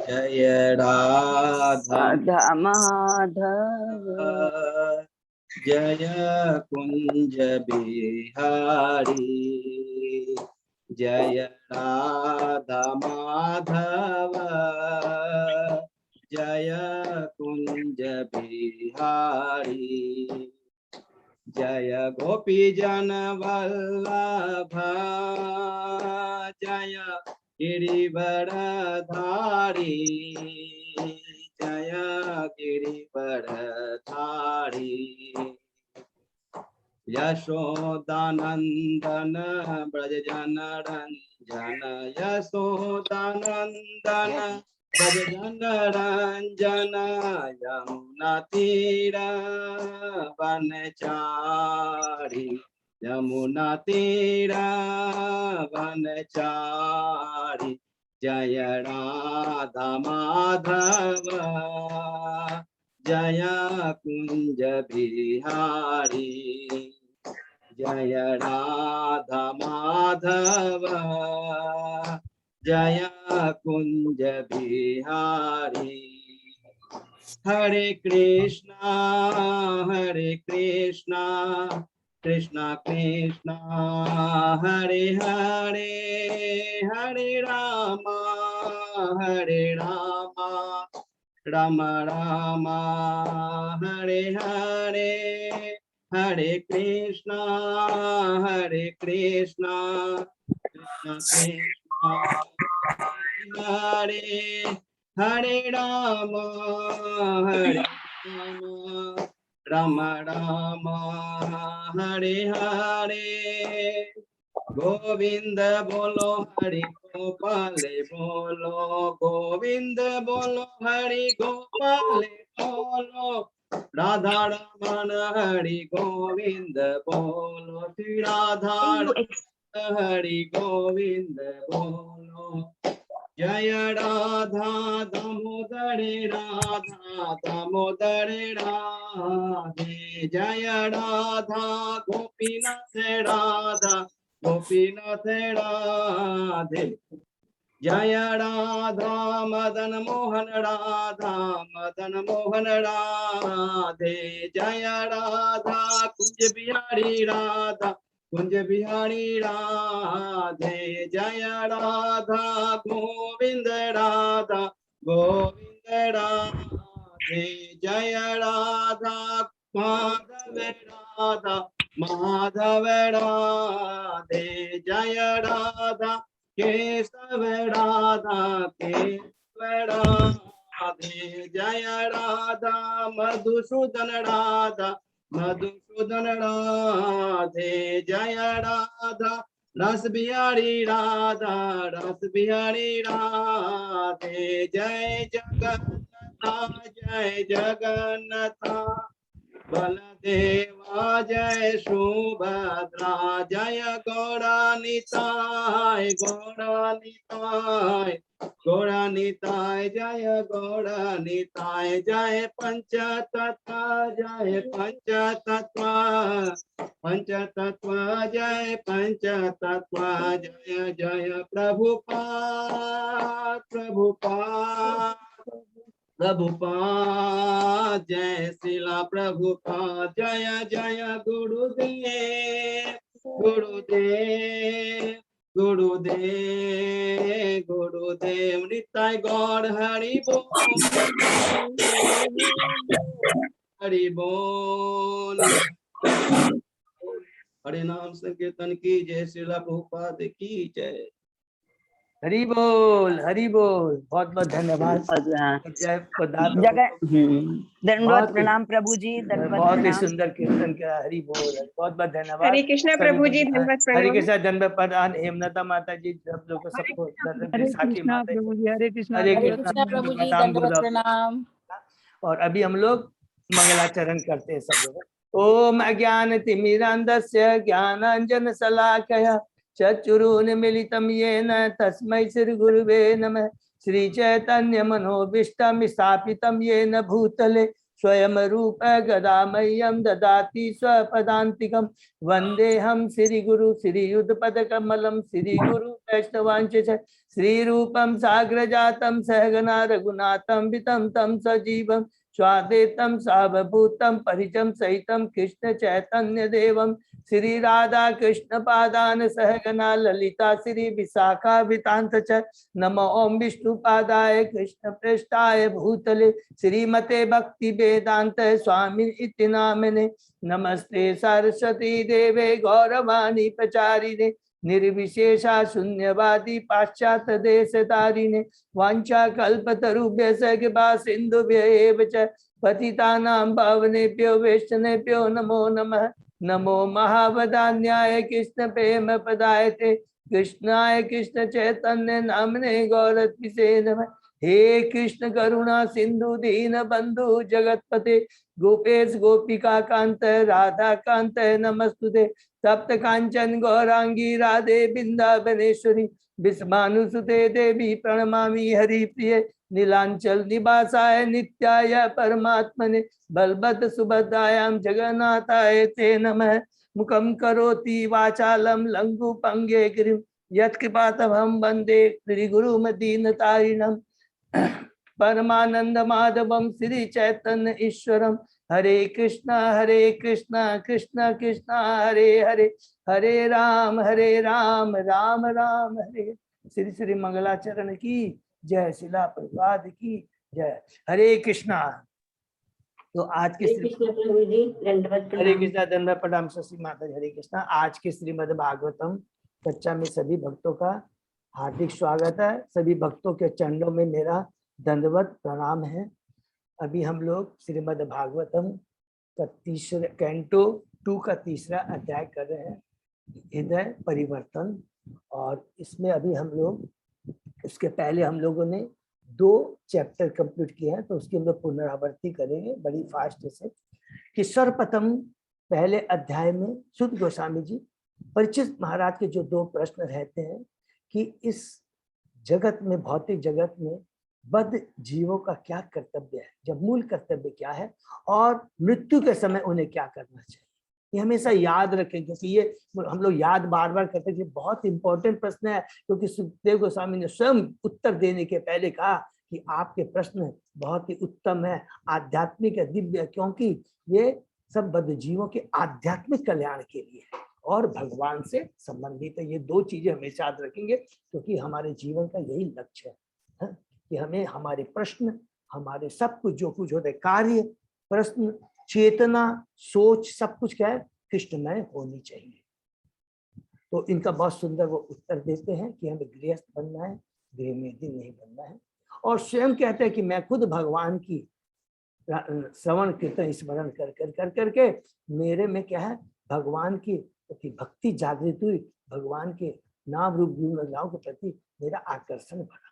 जय राधा माधव जय कुंज बिहारी जय राधा माधव जय कुंज बिहारी जय गोपी जन वल्लभ जय गिरिवरधारी जय गिरिवरधारी यशोदानंदन ब्रज जन रंजन यशोदानंदन ब्रज जन रंजन यमुना तीर वनचारी यमुना तीर वनचारी जय राधा माधव जय कुंज बिहारी जय राधा माधव जय कुंज बिहारी हरे कृष्णा कृष्णा कृष्णा हरे हरे हरे रामा राम राम हरे हरे हरे कृष्णा कृष्णा कृष्णा हरे हरे राम राम राम हरे हरे गोविंद बोलो हरि गोपाल बोलो गोविंद बोलो हरि गोपाल बोलो राधा रमन हरि गोविंद बोलो श्री राधा हरि गोविंद बोलो जय राधा दामोदर राधे जय राधा गोपीनाथ राधे जय राधा मदन मोहन राधे जय राधा कुंज बिहारी राधे जय राधा गोविंद राधे जय राधा माधव राधे जय राधा केशव राधे जय राधा मधुसूदन राधे जय राधा रस बिहारी राधे जय जगन्नाथ बलदेवा जय सुभद्रा जय गौरानिताय जय गौरानिताय जय पंचतत्व जय पंचतत्व जय पंचतत्व जय प्रभुपाद जय शिला प्रभुपाद जय गुरुदेव निताय गौर हरि बोल हरे नाम संकीर्तन की जय शिला प्रभुपाद की जय हरि बोल बहुत बहुत धन्यवाद। दंडवत प्रणाम प्रभु जी, बहुत ही सुंदर कीर्तन किया। हरि बोल बहुत बहुत धन्यवाद। हरे कृष्णा प्रभु जी, धन्यवाद प्रणाम। हरे कृष्णा दंडवत प्रणाम हेमलता माता जी, सब लोग को सबको साथी माता प्रभु जी, हरे कृष्णा प्रभु जी, दंडवत प्रणाम। और अभी हम लोग मंगलाचरण करते हैं सब लोग। ओम अज्ञान तिमिरांधस्य ज्ञानांजन शलाकया चक्षुरुन्मीलितं येन तस्मै श्री गुरुवे नमः। श्री चैतन्य मनोभीष्टं स्थापितं येन भूतले स्वयं रूप गदामह्यं ददाति स्वपदान्तिकं वन्देऽहं श्रीगुरु श्रीयुतपदकमलं श्रीगुरु वैष्णवांश श्रीरूपं साग्रजातं सहगना रघुनाथं वितं तं सजीवं स्वादेतं सावभूतं परिजं सहितं कृष्ण चैतन्य देवं श्री राधा कृष्ण पादान सहगना ललिता श्री विशाखा वितांत च नमो ओम विष्णु पादाय कृष्ण पृष्ठाय भूतले श्रीमते भक्ति वेदांत स्वामी इति नामिने नमस्ते सरस्वती देवे गौरवाणी प्रचारिणे निर्विशेषा शून्यवादी पाश्चात्य देश तारिणे वांछा कल्पतरुभ्यः कृपा सिन्धुभ्य एव च पतितानां पावनेभ्यो वैष्णवेभ्यो नमो नमः। नमो महावदान्याय कृष्ण प्रेम पदायते कृष्णाय कृष्ण चैतन्य नामने गौरत्पिसे नमः। हे कृष्ण करुणा सिंधु दीन बंधु जगतपते गोपेश गोपिका कांत राधा कांत नमस्तुते सप्त कांचन गौरांगी राधे बिंदावनेश्वरी विस्मानुसुते देवी प्रणमामि हरिप्रिय नीलांचल निवासाय नित्याय परमात्मने बलभद्र सुभद्रायां जगन्नाथाय ते नमः। मुखं करोति वाचालं लंघु पंगे गिरिं यत्कृपातमहं वन्दे श्रीगुरुमदीनतारिणं परमानंद माधवम श्री चैतन्य ईश्वरम हरे कृष्णा कृष्णा कृष्णा हरे हरे हरे राम राम राम हरे। श्री श्री मंगलाचरण की जय, शिला प्रभुपाद की जय। हरे कृष्णा। तो आज के हरे कृष्ण प्रभु जी, दंडवत हरे प्रणाम। कृष्णा दंडवत प्रणाम शशि माता जी। हरे कृष्णा। आज के श्रीमद् भागवतम कक्षा में सभी भक्तों का हार्दिक स्वागत है। सभी भक्तों के चरणों में मेरा दंडवत प्रणाम है। अभी हम लोग श्रीमद् भागवतम का तीसरे कैंटो 2 का तीसरा अध्याय कर रहे हैं, हृदय परिवर्तन। और इसमें अभी हम लोग, इसके पहले हम लोगों ने 2 चैप्टर कंप्लीट किए हैं, तो उसकी हम लोग पुनरावृत्ति करेंगे बड़ी फास्ट से। कि सर्वप्रथम पहले अध्याय में सुत गोस्वामी जी परीक्षित महाराज के जो 2 प्रश्न रहते हैं कि इस जगत में, भौतिक जगत में बद्ध जीवों का क्या कर्तव्य है, जब मूल कर्तव्य क्या है और मृत्यु के समय उन्हें क्या करना चाहिए। ये हमेशा याद रखें, क्योंकि ये हम लोग याद बार बार करते हैं। बहुत इंपॉर्टेंट प्रश्न है, क्योंकि सुखदेव गोस्वामी ने स्वयं उत्तर देने के पहले कहा कि आपके प्रश्न बहुत ही उत्तम है, आध्यात्मिक है, दिव्य है, क्योंकि ये सब बद्ध जीवों के आध्यात्मिक कल्याण के लिए है और भगवान से संबंधित है। ये 2 चीजें हमेशा याद रखेंगे, क्योंकि हमारे जीवन का यही लक्ष्य है कि हमें हमारे प्रश्न, हमारे सब कुछ जो कुछ होते, कार्य, प्रश्न, चेतना, सोच, सब कुछ क्या है, कृष्णमय होनी चाहिए। तो इनका बहुत सुंदर वो उत्तर देते हैं कि हमें गृहस्थ बनना है, गृह में दिन नहीं बनना है। और स्वयं कहते हैं कि मैं खुद भगवान की श्रवण कीर्तन स्मरण कर करके मेरे में क्या है, भगवान की भक्ति जागृत हुई, भगवान के नाम रूप गुण के प्रति मेरा आकर्षण बढ़ा।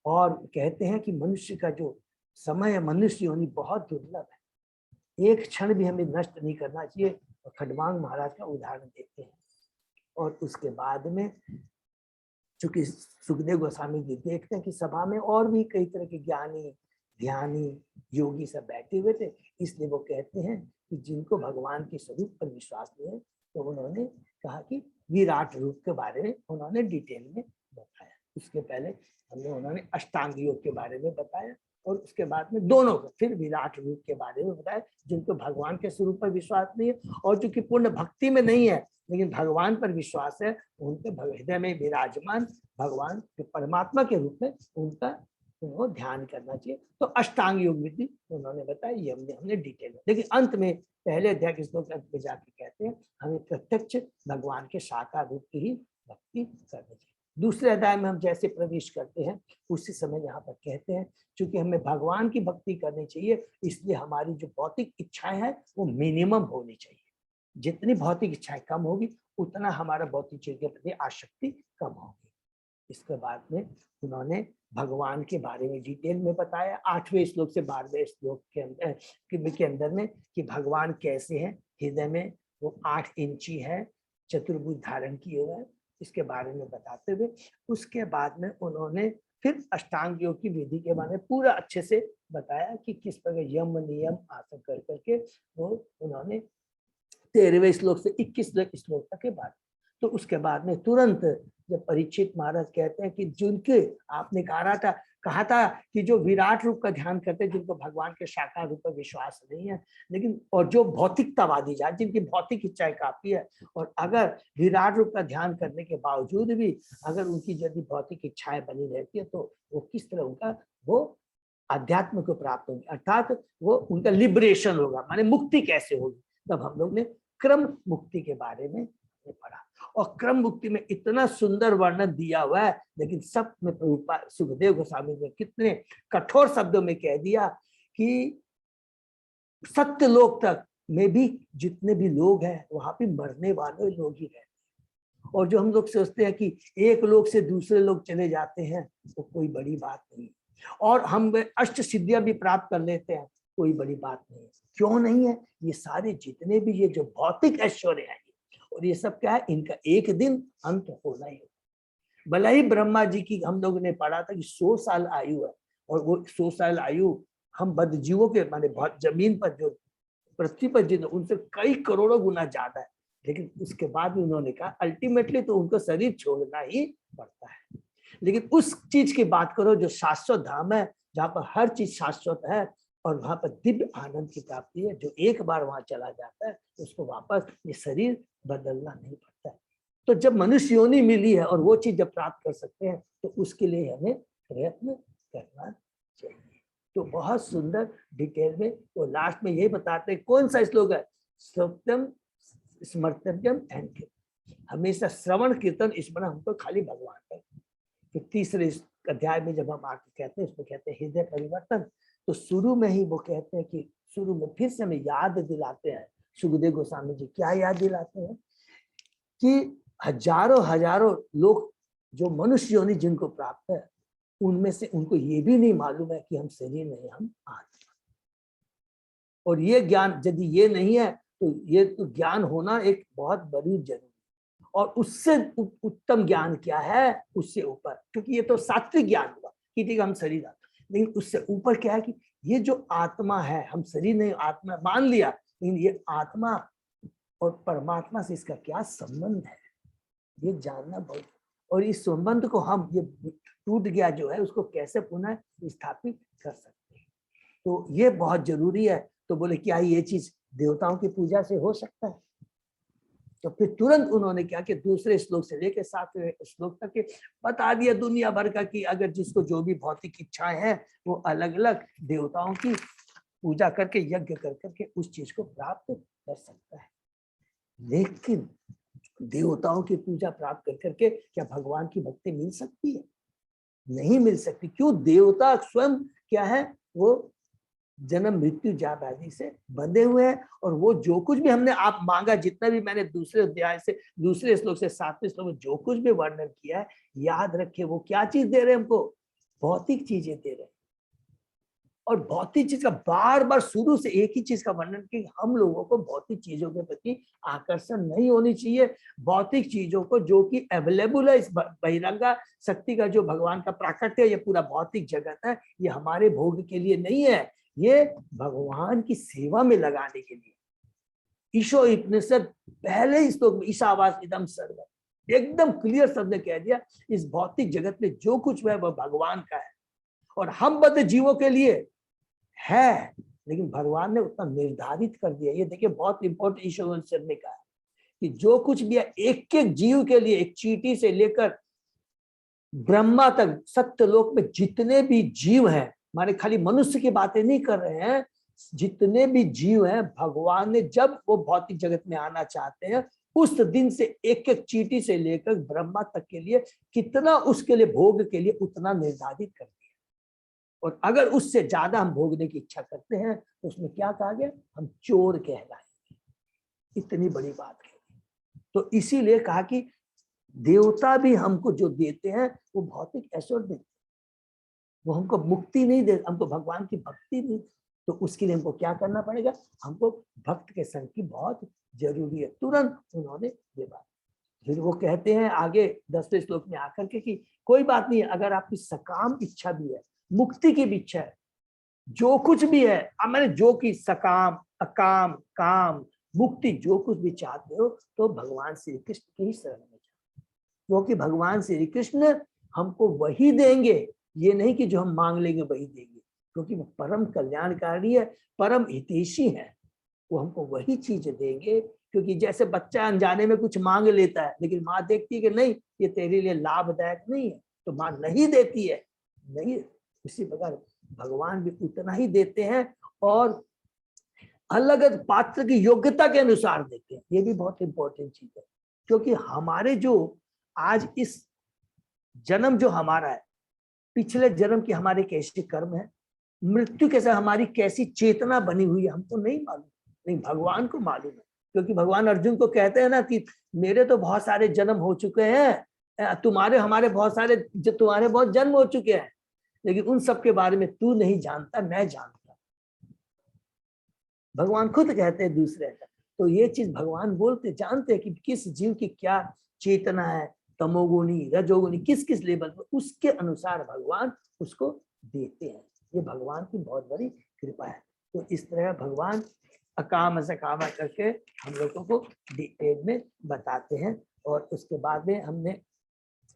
और कहते हैं कि मनुष्य का जो समय है, मनुष्य होनी बहुत दुर्लभ है, एक क्षण भी हमें नष्ट नहीं करना चाहिए। और खडवांग महाराज का उदाहरण देते हैं। और उसके बाद में चूंकि सुखदेव गोस्वामी जी देखते हैं कि सभा में और भी कई तरह के ज्ञानी, ध्यानी, योगी सब बैठे हुए थे, इसलिए वो कहते हैं कि जिनको भगवान के स्वरूप पर विश्वास नहीं है, तो उन्होंने कहा कि विराट रूप के बारे में उन्होंने डिटेल में बताया। उसके पहले उन्होंने अष्टांग योग के बारे में बताया, और उसके बाद में दोनों को फिर विराट रूप के बारे में बताया। जिनको भगवान के स्वरूप पर विश्वास नहीं है और जो कि पूर्ण भक्ति में नहीं है लेकिन भगवान पर विश्वास है, उनके हृदय में विराजमान भगवान के परमात्मा के रूप में उनका उनको ध्यान करना चाहिए। तो अष्टांग योग विधि उन्होंने बताया, ये हमने डिटेल में। लेकिन अंत में पहले अध्याय के श्लोक अंत में जाके कहते हैं हमें प्रत्यक्ष भगवान के साकार रूप की ही भक्ति करनी चाहिए। दूसरे अध्याय में हम जैसे प्रवेश करते हैं उसी समय यहाँ पर कहते हैं क्योंकि हमें भगवान की भक्ति करनी चाहिए, इसलिए हमारी जो भौतिक इच्छाएं हैं वो मिनिमम होनी चाहिए। जितनी भौतिक इच्छाएं कम होगी उतना हमारा भौतिक चीज के प्रति आसक्ति कम होगी। इसके बाद में उन्होंने भगवान के बारे में डिटेल में बताया 8वें श्लोक से 12वें श्लोक के अंदर में कि भगवान कैसे हैं। हृदय में वो 8 इंची है, चतुर्भुज धारण किए हुए, इसके बारे में बताते हुए उसके बाद में उन्होंने फिर अष्टांग योग की विधि के बारे में पूरा अच्छे से बताया कि किस प्रकार यम नियम आसन कर करके वो उन्होंने 13वें श्लोक से 21वें श्लोक तक के बाद। तो उसके बाद में तुरंत जब परीक्षित महाराज कहते हैं कि जिनके आपने कहा था कि जो विराट रूप का ध्यान करते हैं, जिनको भगवान के साकार रूप पर विश्वास नहीं है, लेकिन और जो भौतिकतावादी जात, जिनकी भौतिक इच्छाएं काफी है, और अगर विराट रूप का ध्यान करने के बावजूद भी अगर उनकी यदि भौतिक इच्छाएं बनी रहती है तो वो किस तरह उनका वो अध्यात्म को प्राप्त होंगे, अर्थात वो उनका लिबरेशन होगा, माने मुक्ति कैसे होगी। तब हम लोग ने क्रम मुक्ति के बारे में पढ़ा, और क्रम मुक्ति में इतना सुंदर वर्णन दिया हुआ है, लेकिन सब में प्रभुपाद सुखदेव गोस्वामी ने कितने कठोर शब्दों में कह दिया कि सत्य लोक तक में भी जितने भी लोग हैं वहां पे मरने वाले लोग ही रहते हैं, और जो हम लोग सोचते हैं कि एक लोग से दूसरे लोग चले जाते हैं वो कोई बड़ी बात नहीं, और हम अष्ट सिद्धियां भी प्राप्त कर लेते हैं, कोई बड़ी बात नहीं है। क्यों नहीं है? ये सारे जितने भी ये जो भौतिक ऐश्वर्य है और ये सब क्या है, इनका एक दिन अंत होना ही होगा। भले ही ब्रह्मा जी की हम लोगों ने पढ़ा था कि 100 साल आयु है, और वो 100 साल आयु हम बद्धजीवों के माने जमीन पर जो पृथ्वी पर जिन उनसे कई करोड़ों गुना ज्यादा है, लेकिन उसके बाद भी उन्होंने कहा अल्टीमेटली तो उनको शरीर छोड़ना ही पड़ता है। लेकिन उस चीज की बात करो जो शाश्वत धाम है, जहाँ पर हर चीज शाश्वत है और वहां पर दिव्य आनंद की प्राप्ति है। जो एक बार वहां चला जाता है उसको वापस ये शरीर बदलना नहीं पड़ता है। तो जब मनुष्य योनि मिली है और वो चीज जब प्राप्त कर सकते हैं तो उसके लिए हमें प्रयत्न करना चाहिए। तो बहुत सुंदर डिटेल में वो लास्ट में यही बताते हैं, कौन सा श्लोक है, सत्यम स्मर्तव्यम एंड कीर्तन, हमेशा श्रवण कीर्तन स्मरण हमको खाली भगवान का। फिर तीसरे अध्याय में जब हम आके कहते हैं, उसमें कहते हैं हृदय परिवर्तन, तो शुरू में ही वो कहते हैं कि शुरू में फिर से हमें याद दिलाते हैं, सुखदेव गोस्वामी जी क्या याद दिलाते हैं कि हजारों हजारों लोग जो मनुष्य योनि जिनको प्राप्त है, उनमें से उनको ये भी नहीं मालूम है कि हम शरीर नहीं, हम आत्मा। और ये ज्ञान यदि ये नहीं है तो ये तो ज्ञान होना एक बहुत बड़ी जरूरी, और उससे उत्तम ज्ञान क्या है, उससे ऊपर, क्योंकि ये तो सात्विक ज्ञान हुआ कि ठीक हम शरीर, लेकिन उससे ऊपर क्या है कि ये जो आत्मा है, हम शरीर नहीं आत्मा मान लिया, लेकिन ये आत्मा और परमात्मा से इसका क्या संबंध है, ये जानना बहुत, और इस संबंध को हम ये टूट गया जो है उसको कैसे पुनः स्थापित कर सकते हैं, तो ये बहुत जरूरी है। तो बोले क्या ये चीज देवताओं की पूजा से हो सकता है? तो फिर तुरंत उन्होंने क्या कि दूसरे श्लोक से लेकर 7वें श्लोक तक के बता दिया दुनिया भर का कि अगर जिसको जो भी भौतिक इच्छाएं हैं वो अलग अलग देवताओं की पूजा करके यज्ञ कर करके उस चीज को प्राप्त कर सकता है। लेकिन देवताओं की पूजा प्राप्त कर करके क्या भगवान की भक्ति मिल सकती है? नहीं मिल सकती। क्यों? देवता स्वयं क्या है, वो जन्म मृत्यु जाप आदि से बंधे हुए हैं, और वो जो कुछ भी हमने आप मांगा, जितना भी मैंने दूसरे अध्याय से दूसरे श्लोक से 7वें श्लोक में जो कुछ भी वर्णन किया है, याद रखे वो क्या चीज दे रहे हैं हमको, भौतिक चीजें दे रहे हैं। और भौतिक चीज का बार बार शुरू से एक ही चीज का वर्णन कि हम लोगों को भौतिक चीजों के प्रति आकर्षण नहीं होनी चाहिए। भौतिक चीजों को जो कि अवेलेबल है, इस बहिरंगा शक्ति का जो भगवान का प्राकट्य है, ये पूरा भौतिक जगत है, ये हमारे भोग के लिए नहीं है, ये भगवान की सेवा में लगाने के लिए। ईशो उपनिषद पहले ही श्लोक में ईशावास इदम सर्व एकदम क्लियर शब्द कह दिया, इस भौतिक जगत में जो कुछ है वह भगवान का है, और हम बद्ध जीवों के लिए है, लेकिन भगवान ने उतना निर्धारित कर दिया। ये देखिए बहुत इंपॉर्टेंट ईशो उपनिषद ने कहा कि जो कुछ भी है एक एक जीव के लिए, एक चींटी से लेकर ब्रह्मा तक, सत्यलोक में जितने भी जीव हैं, माने खाली मनुष्य की बातें नहीं कर रहे हैं, जितने भी जीव हैं, भगवान ने जब वो भौतिक जगत में आना चाहते हैं उस दिन से एक एक चींटी से लेकर ब्रह्मा तक के लिए कितना उसके लिए भोग के लिए उतना निर्धारित कर दिया। और अगर उससे ज्यादा हम भोगने की इच्छा करते हैं तो उसमें क्या कहा गया, हम चोर कहलाएंगे। इतनी बड़ी बात है। तो इसीलिए कहा कि देवता भी हमको जो देते हैं वो भौतिक ऐश्वर्य देते हैं, वो हमको मुक्ति नहीं दे, हमको भगवान की भक्ति नहीं। तो उसके लिए हमको क्या करना पड़ेगा, हमको भक्त के संग की बहुत जरूरी है। तुरंत उन्होंने ये बात, फिर वो कहते हैं आगे 10वें श्लोक में आकर के कि कोई बात नहीं, अगर आपकी सकाम इच्छा भी है, मुक्ति की भी इच्छा है, जो कुछ भी है, अब मैंने जो कि सकाम अकाम काम मुक्ति जो कुछ भी चाहते हो, तो भगवान श्री कृष्ण की ही शरण में जाओ, क्योंकि भगवान श्री कृष्ण हमको वही देंगे, ये नहीं कि जो हम मांग लेंगे वही देंगे, क्योंकि वो परम कल्याणकारी है, परम हितैषी है, वो हमको वही चीज देंगे। क्योंकि जैसे बच्चा अनजाने में कुछ मांग लेता है, लेकिन माँ देखती है कि नहीं ये तेरे लिए लाभदायक नहीं है, तो माँ नहीं देती है, नहीं। इसी प्रकार भगवान भी उतना ही देते हैं, और अलग अलग पात्र की योग्यता के अनुसार देते हैं। ये भी बहुत इंपॉर्टेंट चीज है, क्योंकि हमारे जो आज इस जन्म जो हमारा है, पिछले जन्म की हमारे कैसे कर्म है, मृत्यु कैसे हमारी कैसी चेतना बनी हुई है, हमको नहीं मालूम, नहीं भगवान को मालूम है। क्योंकि भगवान अर्जुन को कहते हैं ना कि मेरे तो बहुत सारे जन्म हो चुके हैं, तुम्हारे हमारे बहुत सारे तुम्हारे बहुत जन्म हो चुके हैं, लेकिन उन सब के बारे में तू नहीं जानता, मैं जानता। भगवान खुद कहते हैं दूसरे का। तो ये चीज भगवान बोलते, जानते हैं कि किस जीव की क्या चेतना है, तमोगुणी रजोगुणी किस किस लेवल पर, उसके अनुसार भगवान उसको देते हैं। ये भगवान की बहुत बड़ी कृपा है। तो इस तरह भगवान अकाम सकाम करके हम लोगों को डिटेल में बताते हैं। और उसके बाद में हमने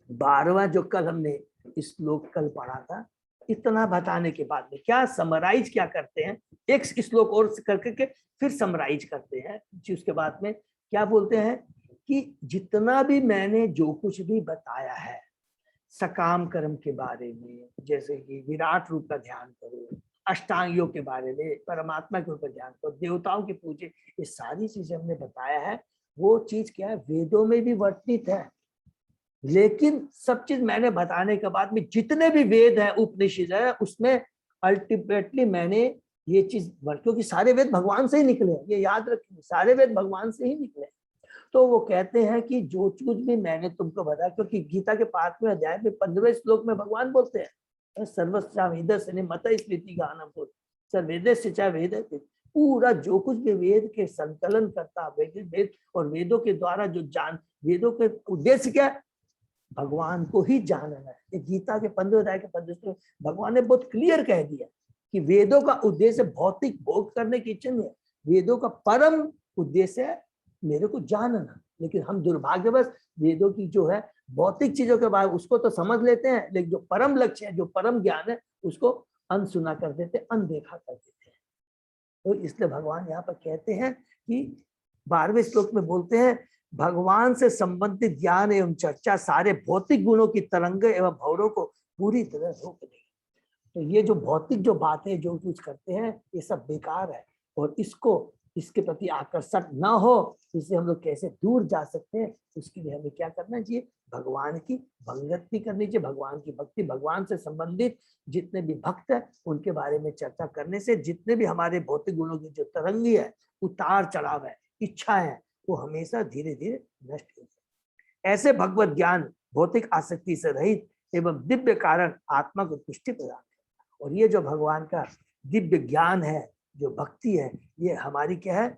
12वां जो कल हमने श्लोक कल पढ़ा था, इतना बताने के बाद में क्या समराइज क्या करते हैं, एक श्लोक और करके फिर समराइज करते हैं। उसके बाद में क्या बोलते हैं कि जितना भी मैंने जो कुछ भी बताया है सकाम कर्म के बारे में, जैसे कि विराट रूप का ध्यान करो, अष्टांग योग के बारे में, परमात्मा के ऊपर ध्यान करो, देवताओं की पूजे, ये सारी चीजें हमने बताया है। वो चीज क्या है, वेदों में भी वर्णित है, लेकिन सब चीज मैंने बताने के बाद में जितने भी वेद है उपनिषद है, उसमें अल्टीमेटली मैंने ये चीज, क्योंकि सारे वेद भगवान से ही निकले, ये याद रखिए, सारे वेद भगवान से ही निकले। तो वो कहते हैं कि जो कुछ भी मैंने तुमको बताया, क्योंकि गीता के 5वें अध्याय में 15वें श्लोक में भगवान बोलते हैं सर्वस्या वेदस्य मत स्मृति गानम बोल सर्वेदस्य च वेद, पूरा जो कुछ भी वेद के संकलन करता, वेद और वेदों के द्वारा जो जान, वेदों के उद्देश्य क्या है, भगवान को ही जानना है। ये गीता के 15वें अध्याय के 15वें श्लोक भगवान ने बहुत क्लियर कह दिया कि वेदों का उद्देश्य भौतिक भोग करने की इच्छा नहीं है, वेदों का परम उद्देश्य है मेरे को जानना। लेकिन हम दुर्भाग्यवश वेदों की जो है भौतिक चीजों के बारे उसको तो समझ लेते हैं, लेकिन जो परम लक्ष्य है, जो परम ज्ञान है, उसको अनसुना कर देते, अनदेखा कर देते हैं। तो इसलिए भगवान यहाँ पर कहते हैं कि 12वें श्लोक में बोलते हैं, भगवान से संबंधित ज्ञान एवं चर्चा सारे भौतिक गुणों की तरंग एवं भौरों को पूरी तरह रोक देगी। तो ये जो भौतिक जो बातें जो कुछ करते हैं, ये सब बेकार है, और इसके प्रति आकर्षण ना हो, इससे हम लोग कैसे दूर जा सकते हैं, उसके लिए हमें क्या करना चाहिए, भगवान की भक्ति करनी चाहिए, भगवान की भक्ति, भगवान से संबंधित जितने भी भक्त है उनके बारे में चर्चा करने से जितने भी हमारे भौतिक गुणों की जो तरंगी है, उतार चढ़ाव है, इच्छा है, वो हमेशा धीरे धीरे नष्ट हो जाए। ऐसे भगवत ज्ञान भौतिक आसक्ति से रहित एवं दिव्य कारण आत्मा को पुष्टि प्रदान करता। और ये जो भगवान का दिव्य ज्ञान है, जो भक्ति है, ये हमारी क्या है,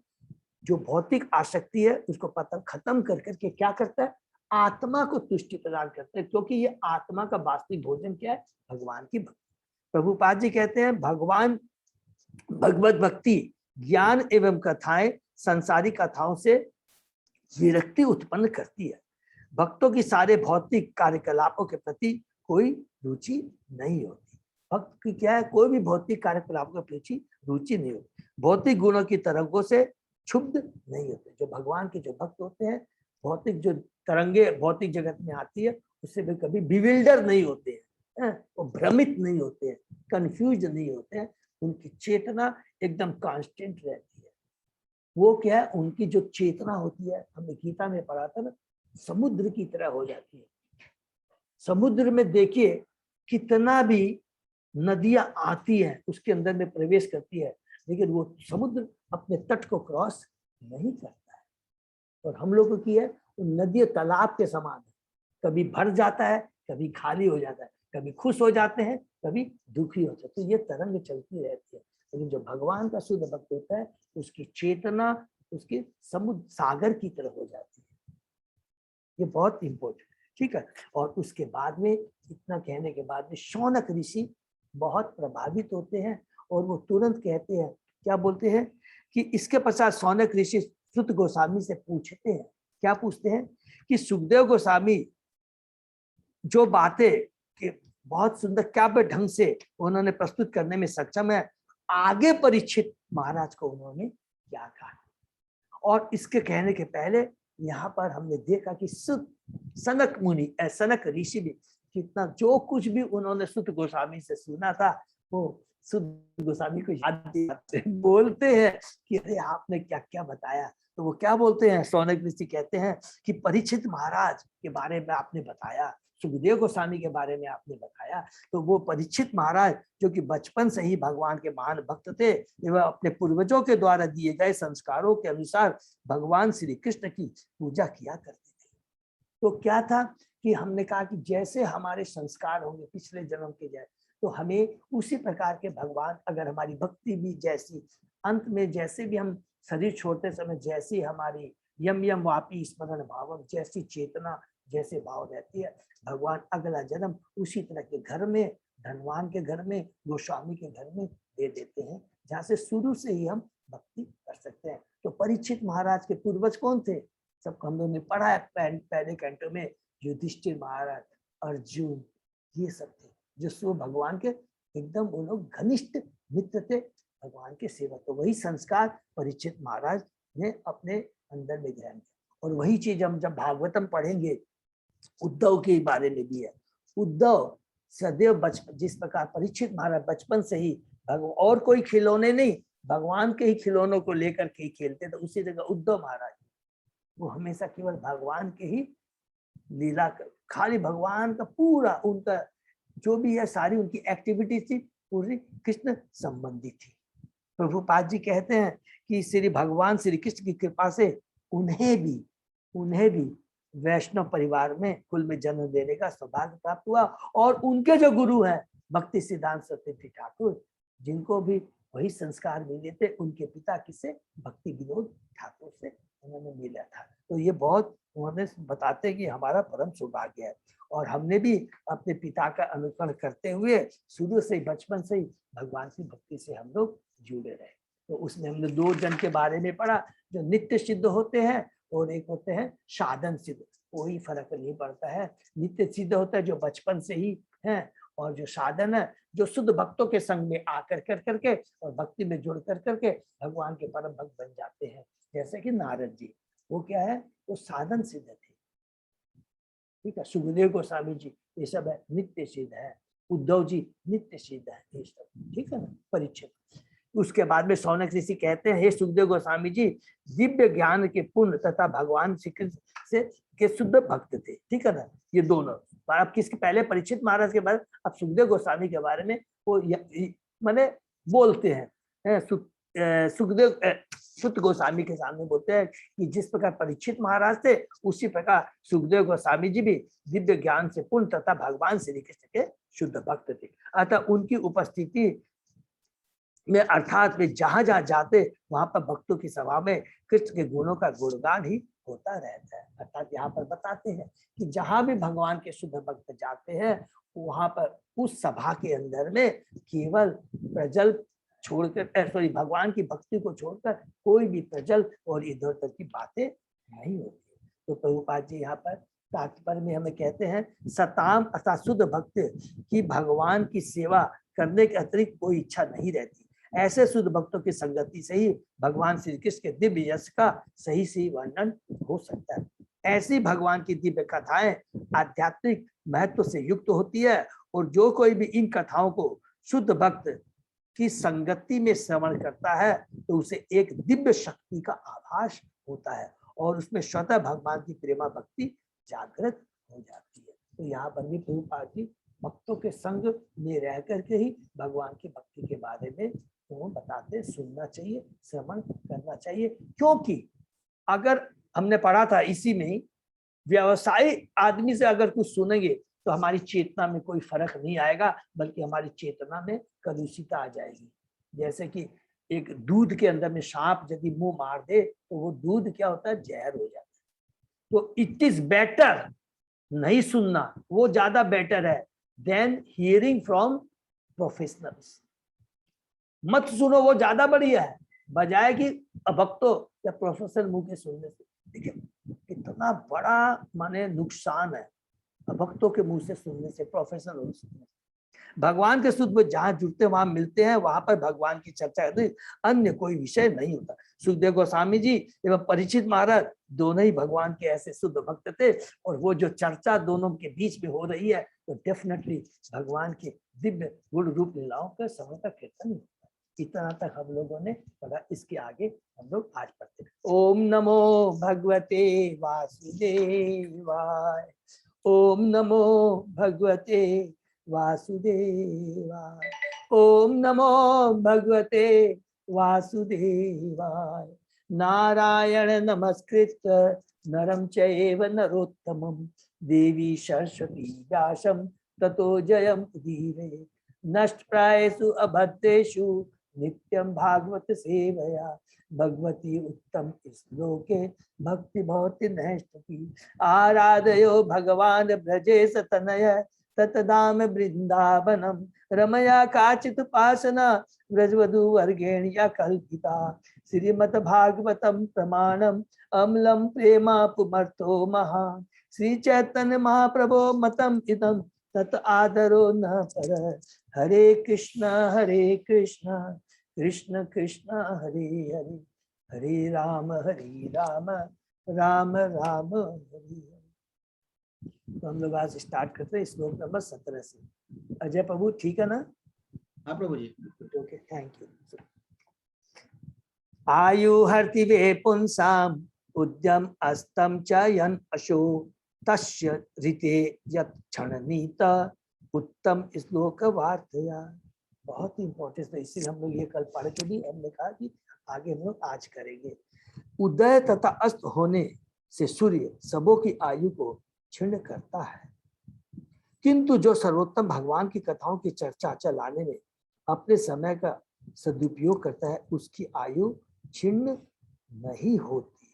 जो भौतिक आसक्ति है उसको पता खत्म कर करके क्या करता है, आत्मा को तुष्टि प्रदान करता है। क्योंकि ये आत्मा का वास्तविक भोजन क्या है, भगवान की भक्ति। प्रभुपाद जी कहते हैं, भगवान भगवत भक्ति ज्ञान एवं कथाएं संसारिक कथाओं से विरक्ति उत्पन्न करती है। भक्तों की सारे भौतिक कार्यकलापों के प्रति कोई रुचि नहीं होती। भक्त की क्या है, कोई भी भौतिक कार्यकलापों के प्रति रुचि नहीं होती, भौतिक गुणों की तरंगों से क्षुब्ध नहीं होते। जो भगवान के जो भक्त होते हैं, भौतिक जो तरंगे भौतिक जगत में आती है उससे वे कभी बिविल्डर नहीं होते हैं, वो भ्रमित नहीं होते हैं, कंफ्यूज नहीं होते हैं, उनकी चेतना एकदम कांस्टेंट रहती है। वो क्या है, उनकी जो चेतना होती है, हमने गीता में पढ़ा था ना, समुद्र की तरह हो जाती है। समुद्र में देखिए कितना भी नदियां आती है, उसके अंदर में प्रवेश करती है, लेकिन वो समुद्र अपने तट को क्रॉस नहीं करता है। और हम लोगों की है, नदी तालाब के समान है, कभी भर जाता है, कभी खाली हो जाता है, कभी खुश हो जाते हैं, कभी दुखी हो जाते हैं। तो ये तरंग चलती रहती है। लेकिन जो भगवान का शुद्ध भक्त होता है, उसकी चेतना उसके समुद्र सागर की तरह हो जाती है। ये बहुत इंपॉर्टेंट, ठीक है। और उसके बाद में इतना कहने के बाद में शौनक ऋषि बहुत प्रभावित होते हैं और वो तुरंत कहते हैं, क्या बोलते हैं कि इसके पश्चात शौनक ऋषि सुत गोस्वामी से पूछते हैं, क्या पूछते हैं कि सुखदेव गोस्वामी जो बातें कि बहुत सुंदर काव्य ढंग से उन्होंने प्रस्तुत करने में सक्षम है, आगे परीक्षित महाराज को उन्होंने क्या कहा। और इसके कहने के पहले यहाँ पर हमने देखा कि सनक मुनि, सनक ऋषि भी कितना जो कुछ भी उन्होंने सुत गोस्वामी से सुना था वो सुत गोस्वामी को याद दिलाते बोलते हैं कि अरे आपने क्या क्या बताया। तो वो क्या बोलते हैं, शौनक ऋषि कहते हैं कि परीक्षित महाराज के बारे में आपने बताया, सुखदेव गोस्वामी के बारे में आपने बताया, तो वो परीक्षित महाराज जो कि बचपन से ही भगवान के महान भक्त थे, वह अपने पूर्वजों के द्वारा दिए गए संस्कारों के अनुसार भगवान श्री कृष्ण की पूजा किया करते थे। तो क्या था कि हमने कहा कि जैसे हमारे संस्कार होंगे पिछले जन्म के जैसे, तो हमें उसी प्रकार के भगवान, अगर हमारी भक्ति भी जैसी, अंत में जैसे भी हम शरीर छोड़ते समय जैसी हमारी यम यम वापी स्मरण भावम, जैसी चेतना जैसे भाव रहती है, भगवान अगला जन्म उसी तरह के घर में, धनवान के घर में, गोस्वामी के घर में दे देते हैं, जहाँ से शुरू से ही हम भक्ति कर सकते हैं। तो परीक्षित महाराज के पूर्वज कौन थे, सबको हम लोगों ने पढ़ा है पहले कैंटो में, युधिष्ठिर महाराज, अर्जुन, ये सब थे जो सो भगवान के एकदम वो लोग घनिष्ठ मित्र थे, भगवान के सेवक। तो वही संस्कार परीक्षित महाराज ने अपने अंदर में ग्रहण किया। और वही चीज हम जब भागवतम पढ़ेंगे, उद्धव के बारे में भी है। उद्धव सदैव बचपन, जिस प्रकार परीक्षित महाराज बचपन से ही और कोई खिलौने नहीं, भगवान के ही खिलौनों को लेकर के खेलते थे, उसी जगह उद्धव महाराज वो हमेशा केवल भगवान के ही लीला कर, खाली भगवान का पूरा उनका जो भी है सारी उनकी एक्टिविटी थी पूरी कृष्ण संबंधी थी। प्रभुपाद जी कहते हैं कि श्री भगवान श्री कृष्ण की कृपा से उन्हें भी वैष्णव परिवार में कुल में जन्म देने का सौभाग्य प्राप्त हुआ। और उनके जो गुरु हैं भक्ति सिद्धांत सरस्वती ठाकुर, जिनको भी वही संस्कार मिले थे, उनके पिता किसे, भक्ति विनोद ठाकुर से उन्होंने मिला था। तो ये बहुत उन्होंने बताते कि हमारा परम सौभाग्य है। और हमने भी अपने पिता का अनुसरण करते हुए शुरू से बचपन से ही भगवान की भक्ति से हम लोग जुड़े रहे। तो उसमें हमने दो जन के बारे में पढ़ा, जो नित्य सिद्ध होते हैं और एक होते हैं साधन सिद्ध। कोई फर्क नहीं पड़ता है, नित्य सिद्ध होता है जो बचपन से ही है, और जो साधन है जो शुद्ध भक्तों के संग में आकर कर करके और भक्ति में जुड़ कर करके भगवान के परम भक्त बन जाते हैं। जैसे कि नारद जी, वो क्या है, वो साधन सिद्ध थे, ठीक है। सुखदेव गोस्वामी जी ये सब है नित्य सिद्ध है, उद्धव जी नित्य सिद्ध है, ये सब ठीक है ना, परीक्षित। उसके बाद में शौनक ऋषि कहते हैं, हे सुखदेव गोस्वामी जी, दिव्य ज्ञान के पुण्य तथा भगवान श्री कृष्ण से के शुद्ध भक्त थे, ठीक है ना। ये दोनों आप किसके, पहले परीक्षित महाराज के बाद अब सुखदेव गोस्वामी के बारे में वो माने बोलते हैं। सुखदेव सुत गोस्वामी के सामने बोलते हैं कि जिस प्रकार परीक्षित महाराज थे उसी प्रकार सुखदेव गोस्वामी जी भी दिव्य ज्ञान से पूर्ण तथा भगवान श्री कृष्ण के शुद्ध भक्त थे। अतः उनकी उपस्थिति में अर्थात वे जहां जहां जाते वहां पर भक्तों की सभा में कृष्ण के गुणों का गुणगान ही होता रहता है। अर्थात यहाँ पर बताते हैं कि जहां भी भगवान के शुद्ध भक्त जाते हैं वहां पर उस सभा के अंदर में केवल प्रजल छोड़कर, सॉरी, भगवान की भक्ति को छोड़कर कोई भी प्रजल और इधर उधर की बातें नहीं होती। तो प्रभुपाद जी यहाँ पर तात्पर्य में हमें कहते हैं, सताम अर्थात शुद्ध भक्त की भगवान की सेवा करने के अतिरिक्त कोई इच्छा नहीं रहती। ऐसे शुद्ध भक्तों की संगति से ही भगवान श्री कृष्ण के दिव्य यश का सही सही वर्णन हो सकता है। ऐसी भगवान की दिव्य कथाएं आध्यात्मिक महत्व से युक्त होती है, और जो कोई भी इन कथाओं को शुद्ध भक्त की संगति में श्रवण करता है तो उसे एक दिव्य शक्ति का आभास होता है और उसमें स्वतः भगवान की प्रेमा भक्ति जागृत हो जाती है। तो यहाँ पर भी प्रभुपाद जी भक्तों के संग में रह करके ही भगवान की भक्ति के बारे में वो बताते, सुनना चाहिए, श्रवण करना चाहिए। क्योंकि अगर हमने पढ़ा था इसी में ही, व्यवसायी आदमी से अगर कुछ सुनेंगे तो हमारी चेतना में कोई फर्क नहीं आएगा, बल्कि हमारी चेतना में कलुषिता आ जाएगी। जैसे कि एक दूध के अंदर में सांप यदि मुंह मार दे तो वो दूध क्या होता है, जहर हो जाता है। तो इट इज बेटर नहीं सुनना, वो ज्यादा बेटर है देन हियरिंग फ्रॉम प्रोफेशनल्स। मत सुनो, वो ज्यादा बढ़िया है बजाय कि अभक्तों या प्रोफेशनल मुंह के सुनने से। देखिए कितना बड़ा माने नुकसान है अभक्तों के मुंह से सुनने से, प्रोफेशनल मुंह से सुनने से। भगवान के शुद्ध में जहां जुड़ते वहां मिलते हैं, वहां पर भगवान की चर्चा है, अन्य कोई विषय नहीं होता। सुखदेव गोस्वामी जी एवं परीक्षित महाराज दोनों ही भगवान के ऐसे शुद्ध भक्त थे, और वो जो चर्चा दोनों के बीच में हो रही है तो डेफिनेटली भगवान के दिव्य गुण रूप लीलाओं का समय का कीर्तन होता है। इतना तक हम लोगों ने पढ़ा, इसके आगे हम लोग आज पढ़ते हैं। ओम नमो भगवते वासुदेवाय, ओम नमो भगवते वासुदेवाय, ओम नमो भगवते वासुदेवाय। नारायण नमस्कृत्य नरं चैव नरोत्तमं देवी सरस्वती व्यासं ततो जयम् उदीरये। नष्टप्रायेषु अभद्रेषु नित्यं भागवत सेवया भगवती उत्तम श्लोके भक्ति भवति नैष्ठिकी। आराधयो भगवान ब्रजेश तनय ततदाम वृंदावनम रमया काचित उपासना ब्रजवधु वर्गेण या कल्पिता। श्रीमद् भागवतम प्रमाणम अम्लम प्रेमा पुमर्थो महान। श्री चैतन्य महाप्रभो मतम इदम तत आदरो न पर। हरे कृष्ण कृष्ण कृष्ण हरे हरे, हरे राम राम राम हरे हरे। तो हम लोग आज स्टार्ट करते हैं श्लोक नंबर 17 से। अजय प्रभु ठीक है ना? हाँ Prabhu ji. Okay, thank you. आयु हर्ति वे पुंसाम उद्यम अस्तम च यन अशो तस्य ऋते यत् क्षणनीत उत्तम श्लोक वार्तया। बहुत ही इंपॉर्टेंट है, इसीलिए हम लोग ये कल पढ़ के भी हमने कहा कि आगे हम लोग आज करेंगे। उदय तथा अस्त होने से सूर्य सबों की आयु को क्षीण करता है, किंतु जो सर्वोत्तम भगवान की कथाओं की चर्चा चलाने में अपने समय का सदुपयोग करता है उसकी आयु क्षीण नहीं होती।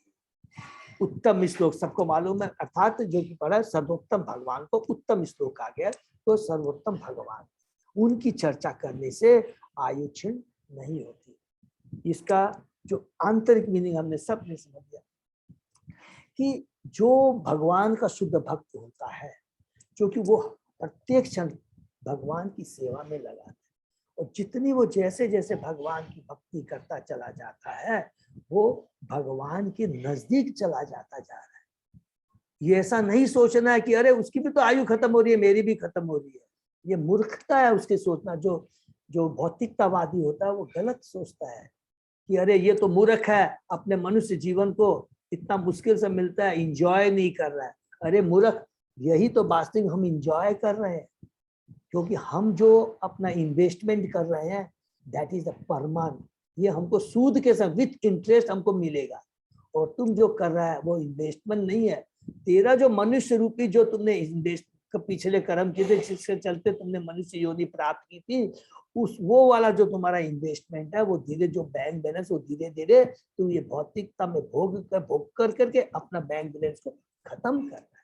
उत्तम श्लोक सबको मालूम है, अर्थात जो कि पढ़ा सर्वोत्तम भगवान को उत्तम श्लोक आ गया, तो सर्वोत्तम भगवान उनकी चर्चा करने से आयु क्षीण नहीं होती। इसका जो आंतरिक मीनिंग हमने सबने समझ लिया कि जो भगवान का शुद्ध भक्त होता है, क्योंकि वो प्रत्येक क्षण भगवान की सेवा में लगा है, और जितनी वो जैसे जैसे भगवान की भक्ति करता चला जाता है वो भगवान के नजदीक चला जाता जा रहा है। ये ऐसा नहीं सोचना है कि अरे उसकी भी तो आयु खत्म हो रही है, मेरी भी खत्म हो रही है। ये मूर्खता है उसके सोचना। जो भौतिकतावादी होता है वो गलत सोचता है कि अरे ये तो मूर्ख है, अपने मनुष्य जीवन को इतना मुश्किल से मिलता है, इंजॉय नहीं कर रहा है। अरे मूर्ख, यही तो वास्तविक हम इंजॉय कर रहे हैं, क्योंकि हम जो अपना इन्वेस्टमेंट कर रहे हैं दैट इज द परमानेंट। ये हमको सूद के साथ विथ इंटरेस्ट हमको मिलेगा, और तुम जो कर रहा है वो इन्वेस्टमेंट नहीं है। तेरा जो मनुष्य रूपी जो तुमने इन्वेस्ट पिछले कर्म किए थे, जिसके चलते तुमने मनुष्य योनि प्राप्त की थी, उस वो वाला जो तुम्हारा इन्वेस्टमेंट है वो धीरे जो बैंक बैलेंस वो धीरे धीरे तुम ये भौतिकता में भोग कर करके अपना बैंक बैलेंस को खत्म कर रहा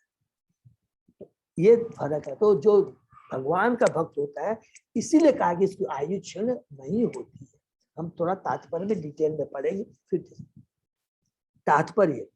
है। ये फर्क है। तो जो भगवान का भक्त होता है, इसीलिए कहा कि इसकी आयु क्षीण नहीं होती है। हम थोड़ा तात्पर्य में डिटेल में पढ़ेंगे। फिर तात्पर्य,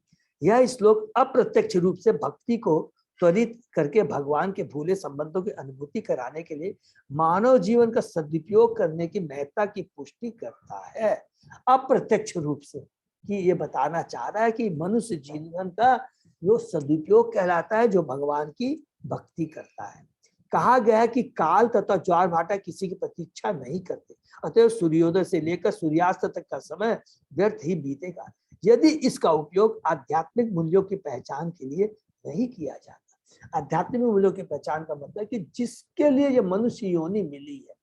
यह श्लोक अप्रत्यक्ष रूप से भक्ति को त्वरित करके भगवान के भूले संबंधों की अनुभूति कराने के लिए मानव जीवन का सदुपयोग करने की महत्ता की पुष्टि करता है। अप्रत्यक्ष रूप से कि ये बताना चाह रहा है कि मनुष्य जीवन का जो सदुपयोग कहलाता है जो भगवान की भक्ति करता है। कहा गया है कि काल तथा ज्वार भाटा किसी की प्रतीक्षा नहीं करते, अतः सूर्योदय से लेकर सूर्यास्त तक का समय व्यर्थ ही बीतेगा यदि इसका उपयोग आध्यात्मिक मूल्यों की पहचान के लिए नहीं किया जाता। आध्यात्मिक मूल्यों की पहचान का मतलब कि जिसके लिए ये मनुष्य योनि मिली है,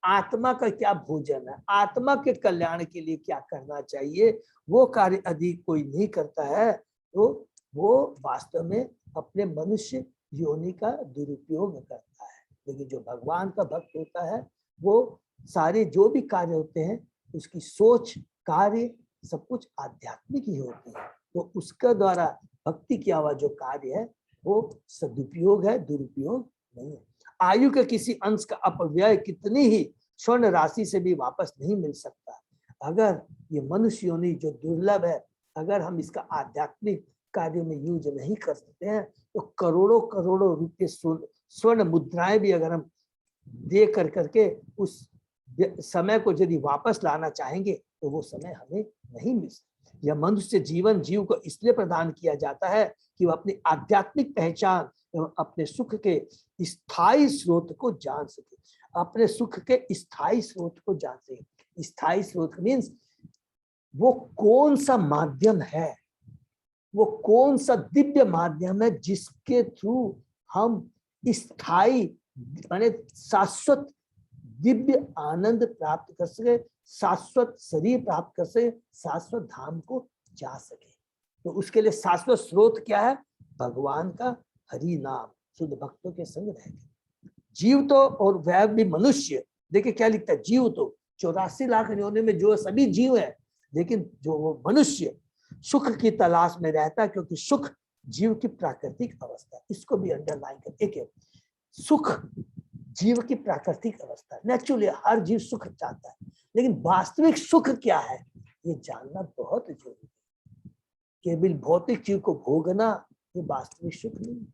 आत्मा का क्या भोजन है, आत्मा के कल्याण के लिए क्या करना चाहिए, वो कार्य अधिक कोई नहीं करता है, तो वो वास्तव में अपने मनुष्य योनि का दुरुपयोग करता है। लेकिन जो भगवान का भक्त होता है वो सारे जो भी कार्य होते हैं उसकी सोच कार्य सब कुछ आध्यात्मिक ही होती है। तो उसका द्वारा भक्ति किया हुआ जो कार्य है वो सदुपयोग है, दुरुपयोग नहीं है। आयु के किसी अंश का अपव्यय कितनी ही स्वर्ण राशि से भी वापस नहीं मिल सकता। अगर ये मनुष्य योनि जो दुर्लभ है, अगर हम इसका आध्यात्मिक कार्यों में यूज नहीं कर सकते हैं तो करोड़ों करोड़ों रुपए स्वर्ण मुद्राएं भी अगर हम दे कर करके उस समय को यदि वापस लाना चाहेंगे तो वो समय हमें नहीं मिल सकता। यह मनुष्य जीवन जीव को इसलिए प्रदान किया जाता है कि वह अपनी आध्यात्मिक पहचान एवं अपने सुख के स्थायी स्रोत को जान सके, अपने सुख के स्थायी स्रोत को जान सके। स्थायी स्रोत मीन्स वो कौन सा माध्यम है, वो कौन सा दिव्य माध्यम है जिसके थ्रू हम स्थायी माने शाश्वत दिव्य आनंद प्राप्त कर सके, शाश्वत शरीर प्राप्त कर सके, शाश्वत धाम को जा सके। तो उसके लिए शाश्वत स्रोत क्या है? भगवान का हरि नाम, शुद्ध भक्तों के संग रहकर। जीव तो और वह भी मनुष्य, देखिए क्या लिखता है, जीव तो 84 लाख योनि में जो सभी जीव है, लेकिन जो वो मनुष्य सुख की तलाश में रहता है, क्योंकि सुख जीव की प्राकृतिक अवस्था है। इसको भी अंडरलाइन कर, एक सुख जीव की प्राकृतिक अवस्था है। नेचुरली हर जीव सुख चाहता है, लेकिन वास्तविक सुख क्या है ये जानना बहुत जरूरी है। केवल भौतिक चीज को भोगना ये वास्तविक सुख नहीं।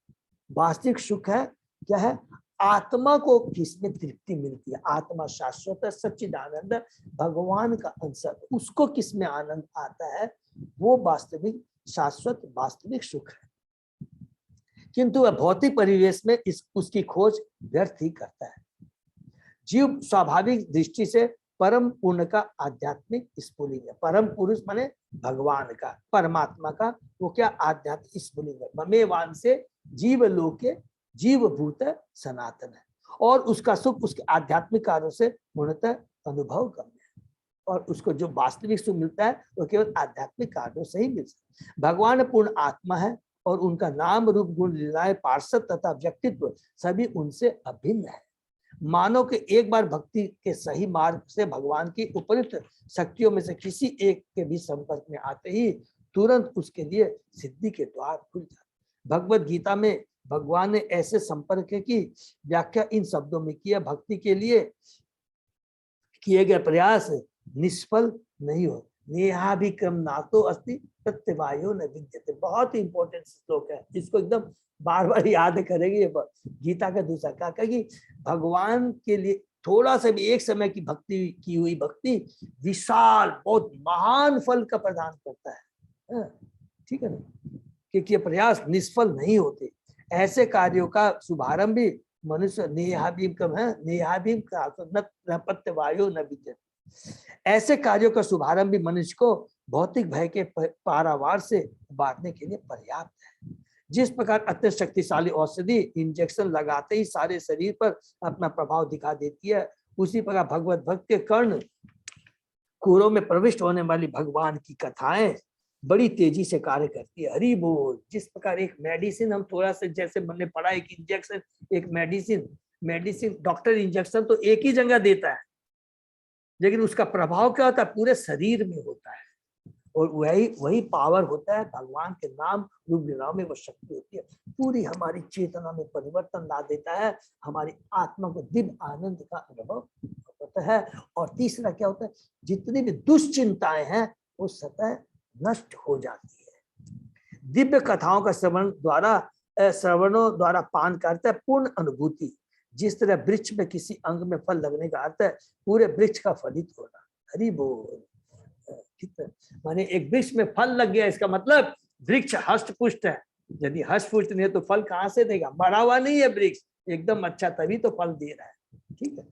वास्तविक सुख है क्या है? आत्मा को किसमें तृप्ति मिलती है? आत्मा शाश्वत है, सच्चिदानंद, भगवान का अंश, उसको किसमें आनंद आता है? वो वास्तविक शाश्वत वास्तविक सुख है। किंतु वह भौतिक परिवेश में उसकी खोज व्यर्थ ही करता है। जीव स्वाभाविक दृष्टि से परम पूर्ण का आध्यात्मिक स्फुलिंग है। परम पुरुष माने भगवान का, परमात्मा का, वो क्या आध्यात्मिक स्फुलिंग है। ममेवान से जीव लोके जीव भूत सनातन है, और उसका सुख उसके आध्यात्मिक कार्यों से पूर्णतः अनुभव करना है। और उसको जो वास्तविक सुख मिलता है वो केवल आध्यात्मिक कार्यों से ही मिल सकता है। भगवान पूर्ण आत्मा है और उनका नाम रूप गुण लीलाएं पार्षद तथा व्यक्तित्व सभी उनसे अभिन्न है। मानव के एक बार भक्ति के सही मार्ग से भगवान की उपयुक्त शक्तियों में से किसी एक के भी संपर्क में आते ही तुरंत उसके लिए सिद्धि के द्वार खुल जाते। भगवत गीता में भगवान ने ऐसे संपर्क की व्याख्या इन शब्दों में की है, भक्ति के लिए किए गए प्रयास निष्फल नहीं हो। नेहाभिक्रम नातो अस्ति प्रत्यवायो न विद्यते। बहुत ही इंपॉर्टेंट श्लोक है, इसको एकदम बार बार याद करेंगे। गीता का दूसरा क्या कि भगवान के लिए थोड़ा सा भी एक समय की भक्ति की हुई भक्ति विशाल बहुत महान फल का प्रदान करता है। ठीक है ना, क्योंकि ये प्रयास निष्फल नहीं होते। ऐसे कार्यों का शुभारंभ भी मनुष्य नेहाभिक्रम है, नेहाभिम का न प्रत्यवायो न विद्यते। ऐसे कार्यों का शुभारंभ भी मनुष्य को भौतिक भय के पारावार से उबारने के लिए पर्याप्त है। जिस प्रकार अत्यंत शक्तिशाली औषधि इंजेक्शन लगाते ही सारे शरीर पर अपना प्रभाव दिखा देती है, उसी प्रकार भगवत भक्त के कर्ण कुरों में प्रविष्ट होने वाली भगवान की कथाएं बड़ी तेजी से कार्य करती है। हरि बोल। जिस प्रकार एक मेडिसिन हम थोड़ा सा जैसे मैंने पढ़ा, एक इंजेक्शन, एक मेडिसिन डॉक्टर इंजेक्शन तो एक ही जगह देता है, लेकिन उसका प्रभाव क्या होता है? पूरे शरीर में होता है। और वही पावर होता है भगवान के नाम रूप लीलाओं में, वो शक्ति होती है, पूरी हमारी चेतना में परिवर्तन ला देता है, हमारी आत्मा को दिव्य आनंद का अनुभव होता है। और तीसरा क्या होता है? जितनी भी दुश्चिंताएं हैं वो सतह नष्ट हो जाती है। दिव्य कथाओं का श्रवणों द्वारा पान करता है पूर्ण अनुभूति। जिस तरह वृक्ष में किसी अंग में फल लगने का अर्थ है पूरे वृक्ष का फलित होना। हरि बोल। माने एक वृक्ष में फल लग गया, इसका मतलब वृक्ष हष्ट पुष्ट है। यदि हष्ट पुष्ट नहीं है तो फल कहाँ से देगा? बढ़ा हुआ नहीं है वृक्ष, एकदम अच्छा, तभी तो फल दे रहा है। ठीक है।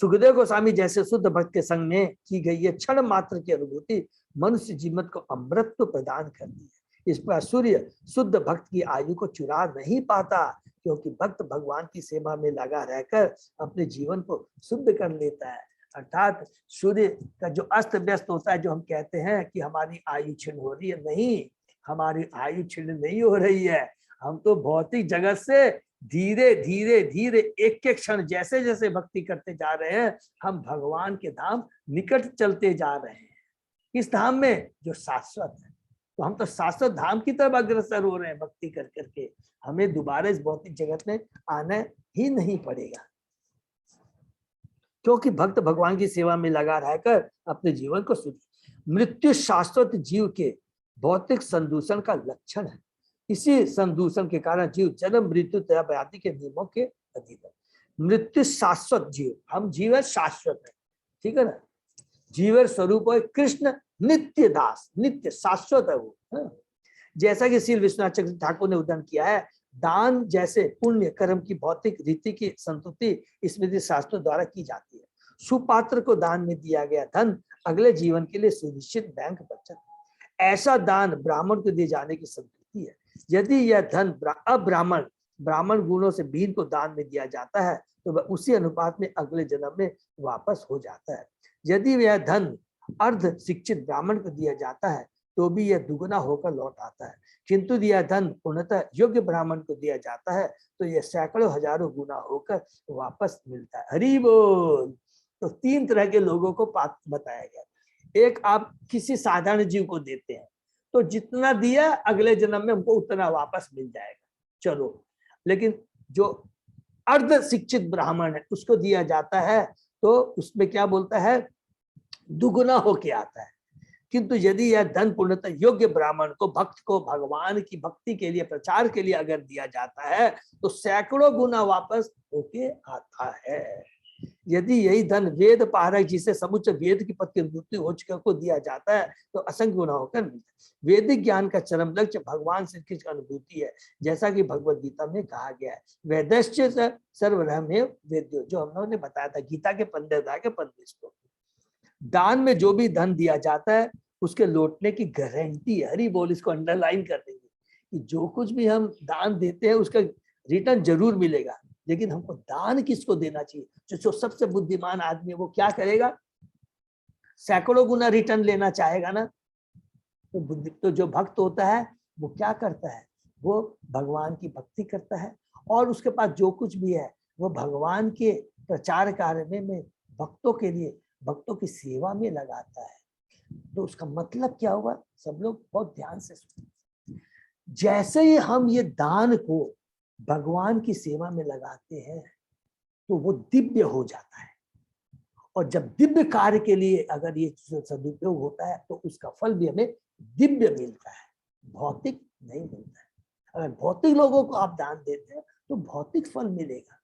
सुखदेव गोस्वामी जैसे शुद्ध भक्त के संग में की गई ये क्षण मात्र की अनुभूति मनुष्य जीवन को अमृत प्रदान करती है। इस पर सूर्य शुद्ध भक्त की आयु को चुरा नहीं पाता, क्योंकि भक्त भगवान की सेवा में लगा रहकर अपने जीवन को शुद्ध कर लेता है। अर्थात सूर्य का जो अस्त व्यस्त होता है, जो हम कहते हैं कि हमारी आयु क्षीण हो रही है, नहीं, हमारी आयु क्षीण नहीं हो रही है। हम तो भौतिक जगत से धीरे धीरे धीरे एक एक क्षण जैसे जैसे भक्ति करते जा रहे हैं, हम भगवान के धाम निकट चलते जा रहे हैं, इस धाम में जो शाश्वत है। तो हम तो शाश्वत धाम की तरफ अग्रसर हो रहे हैं भक्ति कर करके। हमें दोबारा इस भौतिक जगत में आना ही नहीं पड़ेगा, क्योंकि भक्त भगवान की सेवा में लगा रहकर अपने जीवन को सुधी। मृत्यु शाश्वत जीव के भौतिक संदूषण का लक्षण है। इसी संदूषण के कारण जीव जन्म मृत्यु तथा व्याधि के नियमों के अधीन है। मृत्यु शाश्वत जीव, हम जीव है शाश्वत है, ठीक है ना। जीवन स्वरूप है कृष्ण नित्य दास, नित्य शाश्वत है वो, है? जैसा कि श्री विश्वनाथ चक्रवर्ती ठाकुर ने उदाहरण किया है, दान जैसे पुण्य कर्म की भौतिक रीति की संतुष्टि स्मृति शास्त्रों द्वारा की जाती है। सुपात्र को दान में दिया गया धन अगले जीवन के लिए सुनिश्चित बैंक बचत, ऐसा दान ब्राह्मण को दिए जाने की संस्कृति है। यदि यह धन ब्राह्मण गुणों से भीन को दान में दिया जाता है तो वह उसी अनुपात में अगले जन्म में वापस हो जाता है। यदि यह धन अर्ध शिक्षित ब्राह्मण को दिया जाता है तो भी यह दुगुना होकर लौट आता है, किंतु यह धन पूर्णतः योग्य ब्राह्मण को दिया जाता है तो यह सैकड़ों हजारों गुना होकर वापस मिलता है। हरि बोल। तो 3 तरह के लोगों को बताया गया। एक, आप किसी साधारण जीव को देते हैं तो जितना दिया अगले जन्म में हमको उतना वापस मिल जाएगा, चलो। लेकिन जो अर्ध शिक्षित ब्राह्मण है उसको दिया जाता है तो उसमें क्या बोलता है, दुगुना होके आता है। किंतु यदि यह धन पूर्णतः योग्य ब्राह्मण को, भक्त को भगवान की भक्ति के लिए, प्रचार के लिए अगर दिया जाता है तो सैकड़ों गुना वापस होके आता है। यदि यही धन वेद पारक जिसे समुच्चय वेद की पद की अनुभूति हो चुके को दिया जाता है तो असंख्य गुना होकर मिलता है। वैदिक ज्ञान का चरम लक्ष्य भगवान श्री कृष्ण की अनुभूति है, जैसा कि भगवत गीता में कहा गया है, वेदश्च सर्वब्रह्मेव वेद्यो, जो हम लोगों ने बताया था गीता के 15 अध्याय के 15 श्लोक। दान में जो भी धन दिया जाता है उसके लौटने की गारंटी है। हरि बोल, इसको अंडरलाइन कर देंगे कि जो कुछ भी हम दान देते हैं उसका रिटर्न जरूर मिलेगा। लेकिन हमको दान किसको देना चाहिए? जो सबसे बुद्धिमान आदमी है वो क्या करेगा, सैकड़ों गुना रिटर्न लेना चाहेगा ना। तो जो भक्त होता है वो क्या करता है, वो भगवान की भक्ति करता है और उसके पास जो कुछ भी है वो भगवान के प्रचार कार्य में भक्तों के लिए, भक्तों की सेवा में लगाता है। तो उसका मतलब क्या हुआ, सब लोग बहुत ध्यान से सुनिए। जैसे ही हम ये दान को भगवान की सेवा में लगाते हैं तो वो दिव्य हो जाता है, और जब दिव्य कार्य के लिए अगर ये सदुपयोग होता है तो उसका फल भी हमें दिव्य मिलता है, भौतिक नहीं मिलता है। अगर भौतिक लोगों को आप दान देते हैं तो भौतिक फल मिलेगा।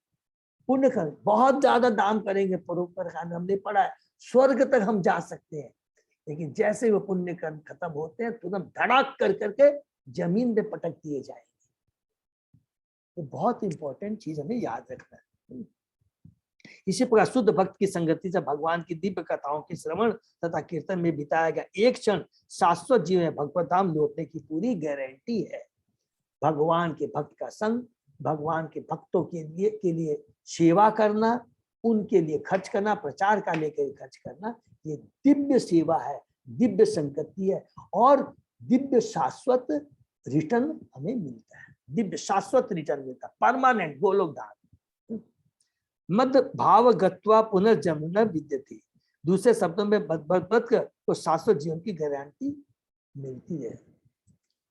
पुण्य कर्म बहुत ज्यादा दान करेंगे, परोपकार हमने पढ़ा है, स्वर्ग तक हम जा सकते हैं। लेकिन जैसे वो पुण्य कर्म खत्म होते हैं तुरंत धड़ाक कर करके जमीन पे पटक दिए जाएंगे। तो बहुत इंपॉर्टेंट चीज हमें याद रखना है। इसी प्रकार शुद्ध भक्त की संगति से भगवान की दिव्य कथाओं के श्रवण तथा कीर्तन में बिताया गया एक क्षण शाश्वत जीवन में भगवत धाम लौटने की पूरी गारंटी है। भगवान के भक्त का संग, भगवान के भक्तों के लिए सेवा करना, उनके लिए खर्च करना, प्रचार का लेकर खर्च करना, ये दिव्य सेवा है, दिव्य संगति है और दिव्य शाश्वत रिटर्न हमें मिलता है। दिव्य शाश्वत रिटर्न मिलता है, परमानेंट गोलोक धाम। मद भाव गत्वा पुनर्जन्म न विद्यते, दूसरे शब्दों में भक्त को शाश्वत जीवन की गारंटी मिलती है।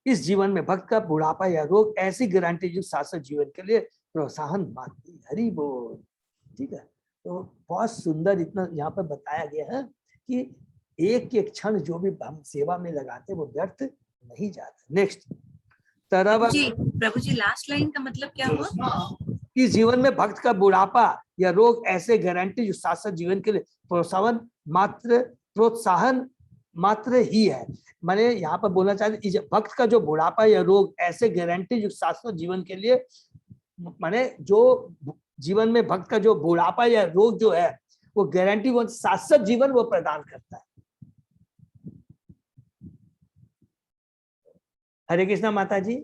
इस जीवन में भक्त का बुढ़ापा या रोग ऐसी गारंटी जो शाश्वत जीवन के लिए प्रोत्साहन मानती है। हरि बोल। ठीक है, तो बहुत सुंदर इतना यहाँ पर बताया गया है कि एक एक क्षण जो भी हम सेवा में लगाते वो व्यर्थ नहीं जाता। नेक्स्ट, प्रभु जी लास्ट लाइन का मतलब क्या हुआ? इस जीवन में भक्त का बुढ़ापा या रोग ऐसे गारंटी जो शाश्वत जीवन के लिए प्रोत्साहन मात्र ही है। मैंने यहाँ पर बोलना चाहते भक्त का जो बुढ़ापा या रोग ऐसे गारंटी जो शाश्वत जीवन के लिए, माने जो जीवन में भक्त का जो बुढ़ापा या रोग जो है वो गारंटी, वो शाश्वत जीवन वो प्रदान करता है। हरे कृष्णा माता जी,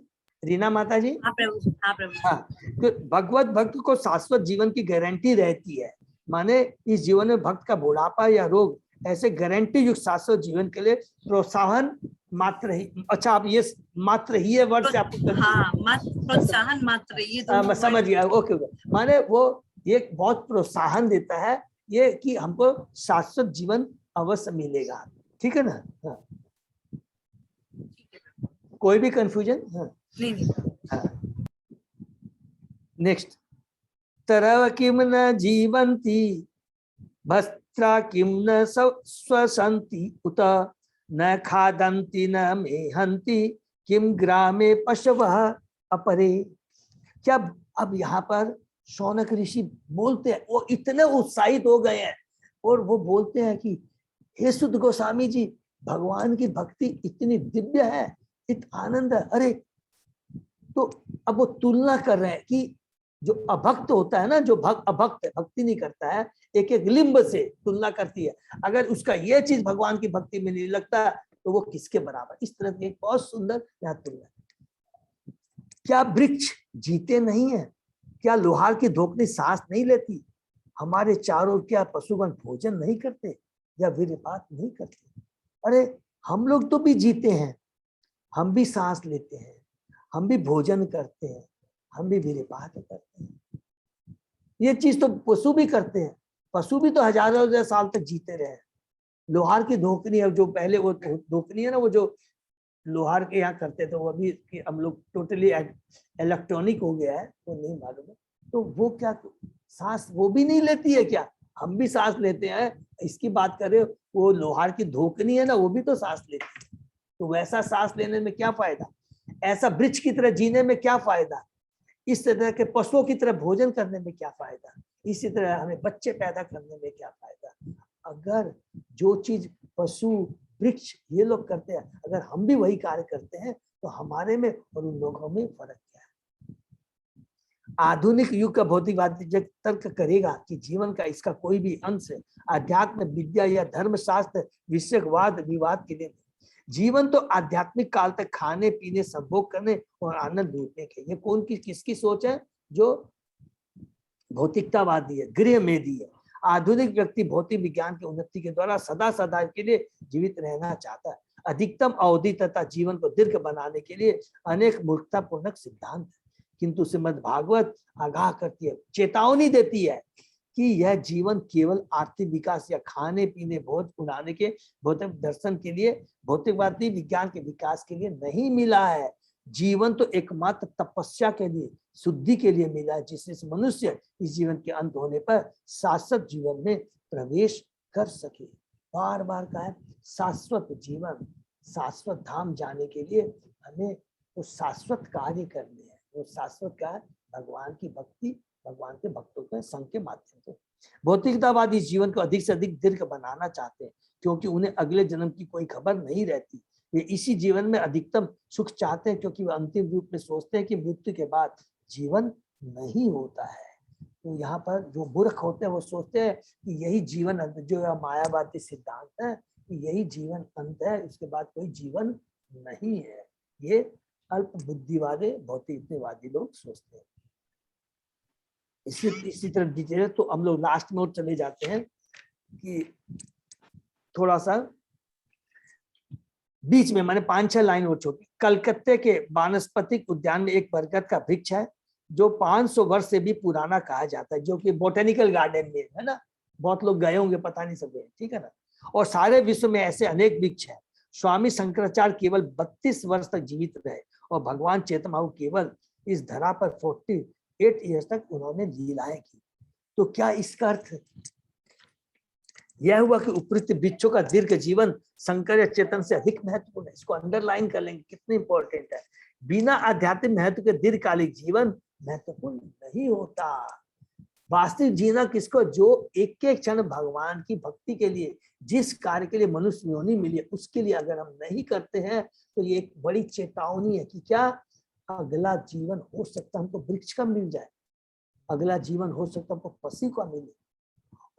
रीना माता जी। हाँ प्रभु जी, हाँ प्रभु जी। हाँ, तो भगवत भक्त को शाश्वत जीवन की गारंटी रहती है। माने इस जीवन में भक्त का बुढ़ापा या रोग ऐसे गारंटी युक्त शाश्वत जीवन के लिए प्रोत्साहन मात्र ही। अच्छा, आप ये मात्र ही है वर्ड से आपको, हाँ, प्रोत्साहन मात्र, ये मैं समझ गया। ओके ओके, माने वो ये बहुत प्रोत्साहन देता है ये कि हमको शाश्वत जीवन अवश्य मिलेगा। ठीक है ना। हाँ। कोई भी कंफ्यूजन? नहीं नहीं नेक्स्ट, तरव किम न जीवंती भस्त्रा किम न स्वसंति उत न खादंती न मेहंती किम ग्रामे पशवः अपरे। क्या अब यहाँ पर शौनक ऋषि बोलते हैं, वो इतने उत्साहित हो गए हैं और वो बोलते हैं कि हे सुध गोस्वामी जी, भगवान की भक्ति इतनी दिव्य है, इतना आनंद है। अरे तो अब वो तुलना कर रहे हैं कि जो अभक्त होता है ना, जो अभक्त भक्ति नहीं करता है, एक एक लिंब से तुलना करती है, अगर उसका ये चीज भगवान की भक्ति में नहीं लगता तो वो किसके बराबर। इस तरह की एक बहुत सुंदर यहाँ तुलना। क्या वृक्ष जीते नहीं है? क्या लोहार की धोकनी सांस नहीं लेती? हमारे चारों क्या पशुगण भोजन नहीं करते या वीर्यपात नहीं करते? अरे हम लोग तो भी जीते हैं, हम भी सांस लेते हैं, हम भी भोजन करते हैं, हम भी वीर्यपात करते हैं। ये चीज तो पशु भी करते हैं, पशु भी तो हजारों साल तक जीते रहे। लोहार की धोकनी है, जो पहले वो धोकनी है ना, वो जो लोहार के यहाँ करते थे, वो अभी हम लोग टोटली इलेक्ट्रॉनिक हो गया है, वो नहीं मालूम है। तो वो क्या सांस वो भी नहीं लेती है क्या? हम भी सांस लेते हैं, इसकी बात कर रहे हो। वो लोहार की धोकनी है ना, वो भी तो सांस लेती है। तो वैसा सांस लेने में क्या फायदा? ऐसा वृक्ष की तरह जीने में क्या फायदा? इस तरह के पशुओं की तरह भोजन करने में क्या फायदा? इसी तरह हमें बच्चे पैदा करने में क्या फायदा? अगर जो चीज पशु वृक्ष ये लोग करते हैं, अगर हम भी वही कार्य करते हैं तो हमारे में और उन लोगों में फर्क क्या है? आधुनिक युग का भौतिकवादी जब तर्क करेगा कि जीवन का इसका कोई भी अंश आध्यात्म विद्या या धर्मशास्त्र विषयकवाद विवाद के लिए, जीवन तो आध्यात्मिक काल तक खाने पीने संभोग करने और आनंद लूटने के। ये कौन की किसकी सोच है? जो भौतिकतावादी है, गृहमेधी है। आधुनिक व्यक्ति भौतिक विज्ञान की उन्नति के द्वारा सदा सदा के लिए जीवित रहना चाहता है। अधिकतम अवधि तथा जीवन को दीर्घ बनाने के लिए अनेक मूर्खतापूर्वक सिद्धांत है, किंतु श्रीमद् भागवत आगाह करती है, चेतावनी देती है कि यह जीवन केवल आर्थिक विकास या खाने पीने भोज उड़ाने के भौतिक दर्शन के लिए, भौतिकवादी विज्ञान के विकास के लिए नहीं मिला है। जीवन तो एकमात्र तपस्या के लिए, शुद्धि के लिए मिला है, जिससे मनुष्य इस जीवन के अंत होने पर शाश्वत जीवन में प्रवेश कर सके। बार बार कहा है, शाश्वत जीवन, शाश्वत धाम जाने के लिए हमें वो शाश्वत कार्य करने हैं। वो शाश्वत का भगवान की भक्ति, भगवान के भक्तों के संग के माध्यम से। भौतिकतावादी जीवन को अधिक से अधिक दीर्घ बनाना चाहते हैं, क्योंकि उन्हें अगले जन्म की कोई खबर नहीं रहती। वे इसी जीवन में अधिकतम सुख चाहते हैं, क्योंकि वे अंतिम रूप में सोचते हैं कि मृत्यु के बाद जीवन नहीं होता है। तो यहाँ पर जो मूर्ख होते हैं वो सोचते हैं कि यही जीवन अंत, जो मायावादी सिद्धांत है कि यही जीवन अंत है, इसके बाद कोई जीवन नहीं है। ये अल्प बुद्धिवादी भौतिकवादी लोग सोचते हैं। इसी तरह डिटेल तो हम लोग लास्ट में और चले जाते हैं कि थोड़ा सा बीच में मैंने 5-6 लाइन और छोटी। कलकत्ते के वानस्पतिक उद्यान में एक बरगद का वृक्ष है जो 500 वर्ष से भी पुराना कहा जाता है, जो कि बोटेनिकल गार्डन में है ना, बहुत लोग गए होंगे, पता नहीं सब गए, ठीक है ना। और सारे विश्व में ऐसे अनेक वृक्ष हैं। स्वामी शंकराचार्य केवल 32 वर्ष तक जीवित रहे और भगवान चैतन्य केवल इस धरा पर 48 ईयर्स तक उन्होंने लीलाएं की। तो क्या इसका अर्थ यह हुआ कि उपयुक्त वृक्षों का दीर्घ जीवन शंकर या चेतन से अधिक महत्वपूर्ण है? इसको अंडरलाइन कर लेंगे, कितने इंपॉर्टेंट है। बिना आध्यात्मिक महत्व के दीर्घकालिक जीवन महत्वपूर्ण नहीं होता। वास्तविक जीना किसको? जो एक एक क्षण भगवान की भक्ति के लिए, जिस कार्य के लिए मनुष्य योनि मिली है, उसके लिए अगर हम नहीं करते हैं तो ये एक बड़ी चेतावनी है कि क्या अगला जीवन हो सकता हमको वृक्ष का मिल जाए, अगला जीवन हो सकता हमको पशु का मिले।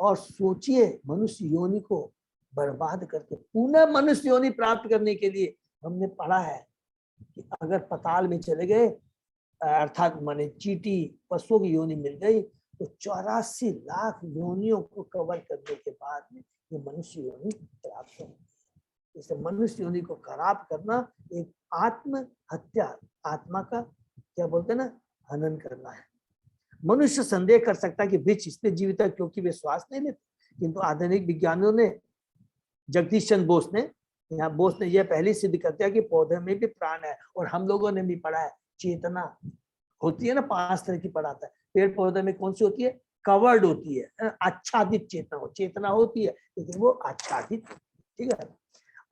और सोचिए, मनुष्य योनि को बर्बाद करके पुनः मनुष्य योनि प्राप्त करने के लिए हमने पढ़ा है कि अगर पताल में चले गए, अर्थात माने चींटी पशुओं की योनि मिल गई, तो 84 लाख योनियों को कवर करने के बाद में ये मनुष्य योनि प्राप्त होती है। इससे मनुष्य योनि को खराब करना एक आत्म हत्या, आत्मा का क्या बोलते हैं ना, हनन करना है। मनुष्य संदेह कर सकता है कि वृक्ष इसलिए जीवित है क्योंकि वे श्वास नहीं लेते, किंतु आधुनिक विज्ञानियों ने, जगदीश चंद्र बोस ने यहाँ बोस ने यह पहले सिद्ध कर दिया कि पौधे में भी प्राण है, और हम लोगों ने भी पढ़ा है चेतना होती है ना, 5 तरह की पढ़ाता है। पेड़ पौधे में कौन सी होती है? कवर्ड होती है, आच्छादित चेतना होती है, लेकिन वो आच्छादित, ठीक है।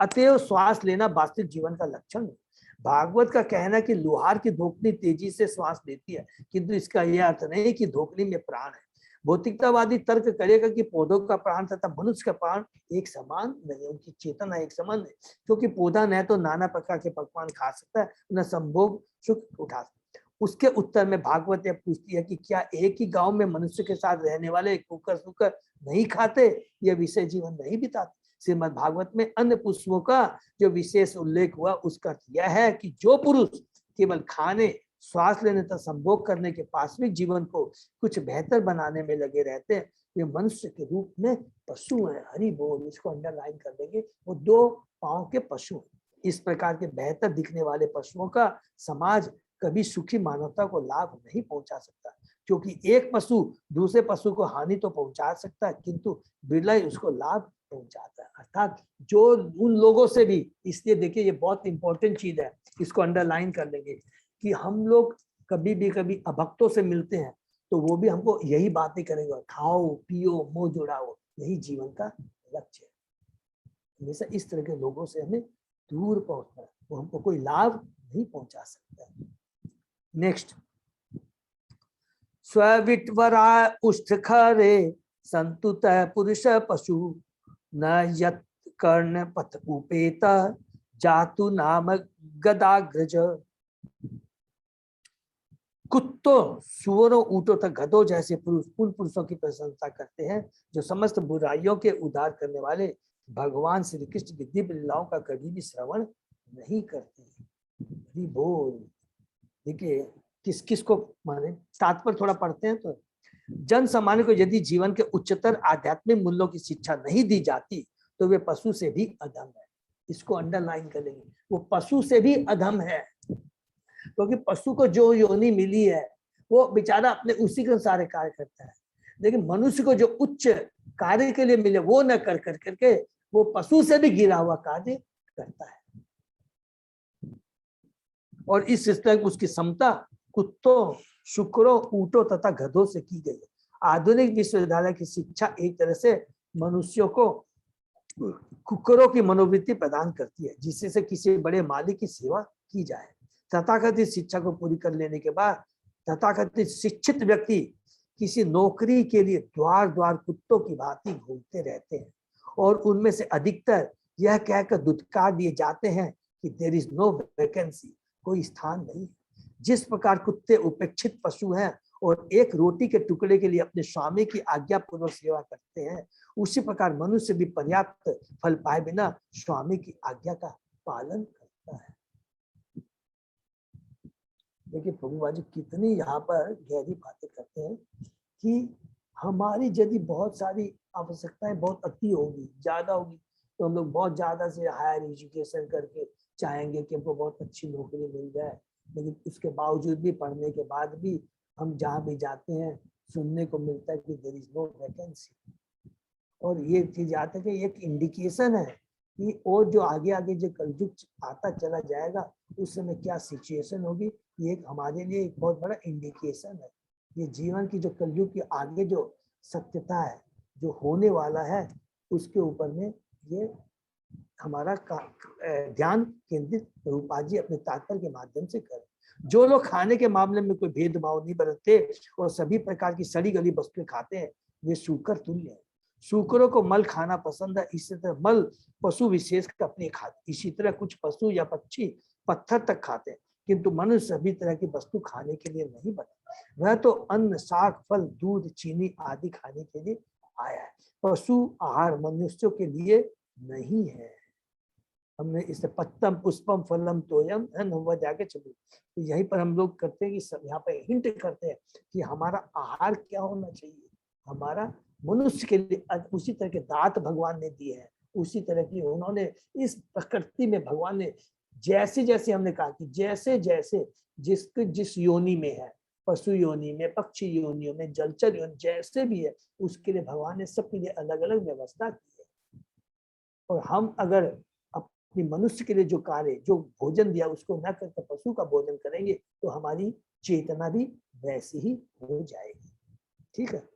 अतएव श्वास लेना वास्तविक जीवन का लक्षण है। भागवत का कहना है कि लोहार की धोखनी तेजी से श्वास लेती है, किंतु इसका यह अर्थ नहीं कि धोखनी में प्राण है। भौतिकतावादी तर्क करेगा कि पौधों का प्राण तथा मनुष्य का प्राण एक समान नहीं, उनकी चेतना एक समान है, क्योंकि पौधा न तो नाना प्रकार के पकवान खा सकता है, न संभोग सुख उठा सकता है। उसके उत्तर में भागवत यह पूछती है कि क्या एक ही गांव में मनुष्य के साथ रहने वाले कुकर सुकर नहीं खाते, यह विषय जीवन नहीं बिताते। श्रीमद् भागवत में अन्य पुष्पों का जो विशेष उल्लेख हुआ, उसका अर्थ यह है कि जो पुरुष केवल खाने, श्वास लेने तथा संभोग करने के पाश्विक जीवन को कुछ बेहतर बनाने में लगे रहते हैं, वे मनुष्य के रूप में पशु हैं। हरि बोल, इसको अंडरलाइन कर देंगे, वो 2 पांव के पशु हैं। इस प्रकार के बेहतर दिखने वाले पशुओं का समाज कभी सुखी मानवता को लाभ नहीं पहुंचा सकता, क्योंकि एक पशु दूसरे पशु को हानि तो पहुंचा सकता है, किंतु बिरला ही उसको लाभ पहुंचाता है। अर्थात जो उन लोगों से भी, इसलिए देखिए ये बहुत इंपॉर्टेंट चीज है, इसको अंडरलाइन कर लेंगे कि हम लोग कभी अभक्तों से मिलते हैं तो वो भी हमको यही बातें करेंगे, खाओ पियो मोह जुड़ाओ, यही जीवन का लक्ष्य है। हमेशा इस तरह के लोगों से हमें दूर पहुंचना है, वो हमको कोई लाभ नहीं पहुंचा सकता। नेक्स्ट, स्विटवरा उष्ठ खरे संतुत पुरुष पशु न यत कर्ण पथ उपेत जातु नाम गदाग्रज। कुत्तों, सुअरों, ऊंटों तक गधों जैसे पुरुष उन पुरुषों की प्रशंसा करते हैं जो समस्त बुराइयों के उद्धार करने वाले भगवान श्री कृष्ण की दिव्य लीलाओं का कभी भी श्रवण नहीं करते। हरि बोल। देखिए किस किस को माने, तात्पर्य थोड़ा पढ़ते हैं तो, जन सामान्य को यदि जीवन के उच्चतर आध्यात्मिक मूल्यों की शिक्षा नहीं दी जाती तो वे पशु से भी अधम है। इसको अंडरलाइन करेंगे, वो पशु से भी अधम है, क्योंकि पशु को जो योनि मिली है वो बेचारा अपने उसी के अनुसार कार्य करता है, लेकिन मनुष्य को जो उच्च कार्य के लिए मिले वो न कर करके वो पशु से भी गिरा हुआ कार्य करता है। और इस सिलसिले में उसकी समता कुत्तों, शुक्रों, ऊंटों तथा गधों से की गई है। आधुनिक विश्वविद्यालय की शिक्षा एक तरह से मनुष्यों को कुकरों की मनोवृत्ति प्रदान करती है, जिससे किसी बड़े मालिक की सेवा की जाए। तथाकथित शिक्षा को पूरी कर लेने के बाद तथाकथित शिक्षित व्यक्ति किसी नौकरी के लिए द्वार द्वार कुत्तों की भांति घूमते रहते हैं, और उनमें से अधिकतर यह कहकर दुत्कार दिए जाते हैं कि देयर इज नो वैकेंसी, कोई स्थान नहीं। जिस प्रकार कुत्ते उपेक्षित पशु हैं और एक रोटी के टुकड़े के लिए अपने स्वामी की आज्ञा पूर्वक सेवा करते हैं, उसी प्रकार मनुष्य भी पर्याप्त फल पाए बिना स्वामी की आज्ञा का पालन करता है। देखिए प्रभुपाद जी कितनी यहाँ पर गहरी बातें करते हैं कि हमारी यदि बहुत सारी आवश्यकताएं बहुत अति होगी, ज्यादा होगी, तो हम लोग बहुत ज्यादा से हायर एजुकेशन करके चाहेंगे कि हमको बहुत अच्छी नौकरी मिल जाए, लेकिन उसके बावजूद भी, पढ़ने के बाद भी हम जहाँ भी जाते हैं सुनने को मिलता है कि देयर इज नो वैकेंसी। और ये चीज आता है कि एक इंडिकेशन है कि और जो आगे आगे जो कलयुग आता चला जाएगा उस समय क्या सिचुएशन होगी, ये एक हमारे लिए एक बहुत बड़ा इंडिकेशन है। ये जीवन की जो कलयुग की आगे जो सत्यता है, जो होने वाला है, उसके ऊपर में ये हमारा ध्यान केंद्रित प्रभुपाद जी अपने तात्पर्य के माध्यम से करें। जो लोग खाने के मामले में कोई भेदभाव नहीं बरतते और सभी प्रकार की सड़ी गली वस्तुएं खाते हैं, वे सूकर तुल्य हैं। सूकरों को मल खाना पसंद है, इसी तरह मल पशु विशेष अपने खाते। इसी तरह कुछ पशु या पक्षी पत्थर तक खाते हैं, किंतु मनुष्य सभी तरह की वस्तु खाने के लिए नहीं बना। वह तो अन्न, साग, फल, दूध, चीनी आदि खाने के लिए आया है। पशु आहार मनुष्यों के लिए नहीं है। हमने इसे पत्तम पुष्पम फलम तोयम जाके चलो, तो यहीं पर हम लोग करते हैं कि सब यहाँ पे हिंट करते हैं कि हमारा आहार क्या होना चाहिए। हमारा मनुष्य के लिए उसी तरह के दांत भगवान ने दिए हैं, उसी तरह की उन्होंने इस प्रकृति में भगवान ने जैसे जैसे, हमने कहा कि जैसे जैसे जिस योनि में है, पशु योनि में, पक्षी योनियों में, जलचर योनि जैसे भी है, उसके लिए भगवान ने सबके लिए अलग अलग व्यवस्था की है। और हम अगर कि मनुष्य के लिए जो कार्य, जो भोजन दिया उसको न करके पशु का भोजन करेंगे तो हमारी चेतना भी वैसी ही हो जाएगी। ठीक है,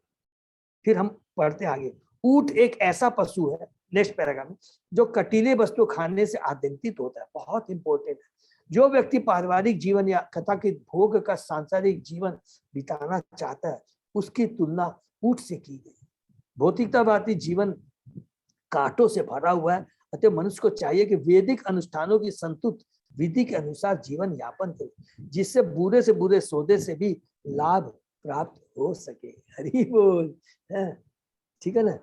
फिर हम पढ़ते आगे। ऊंट एक ऐसा पशु है, नेक्स्ट पैराग्राफ में, जो कटीले वस्तु खाने से आदंतित होता है। बहुत इंपॉर्टेंट है। जो व्यक्ति पारिवारिक जीवन या कथा के भोग का सांसारिक जीवन बिताना चाहता है उसकी तुलना ऊंट से की गई। भौतिकतावादी जीवन कांटों से भरा हुआ है, अतः मनुष्य को चाहिए कि वैदिक अनुष्ठानों की संतुलित विधि के अनुसार जीवन यापन करे, जिससे बुरे से बुरे सौदे से भी लाभ प्राप्त हो सके। हरि बोल। ठीक है ना,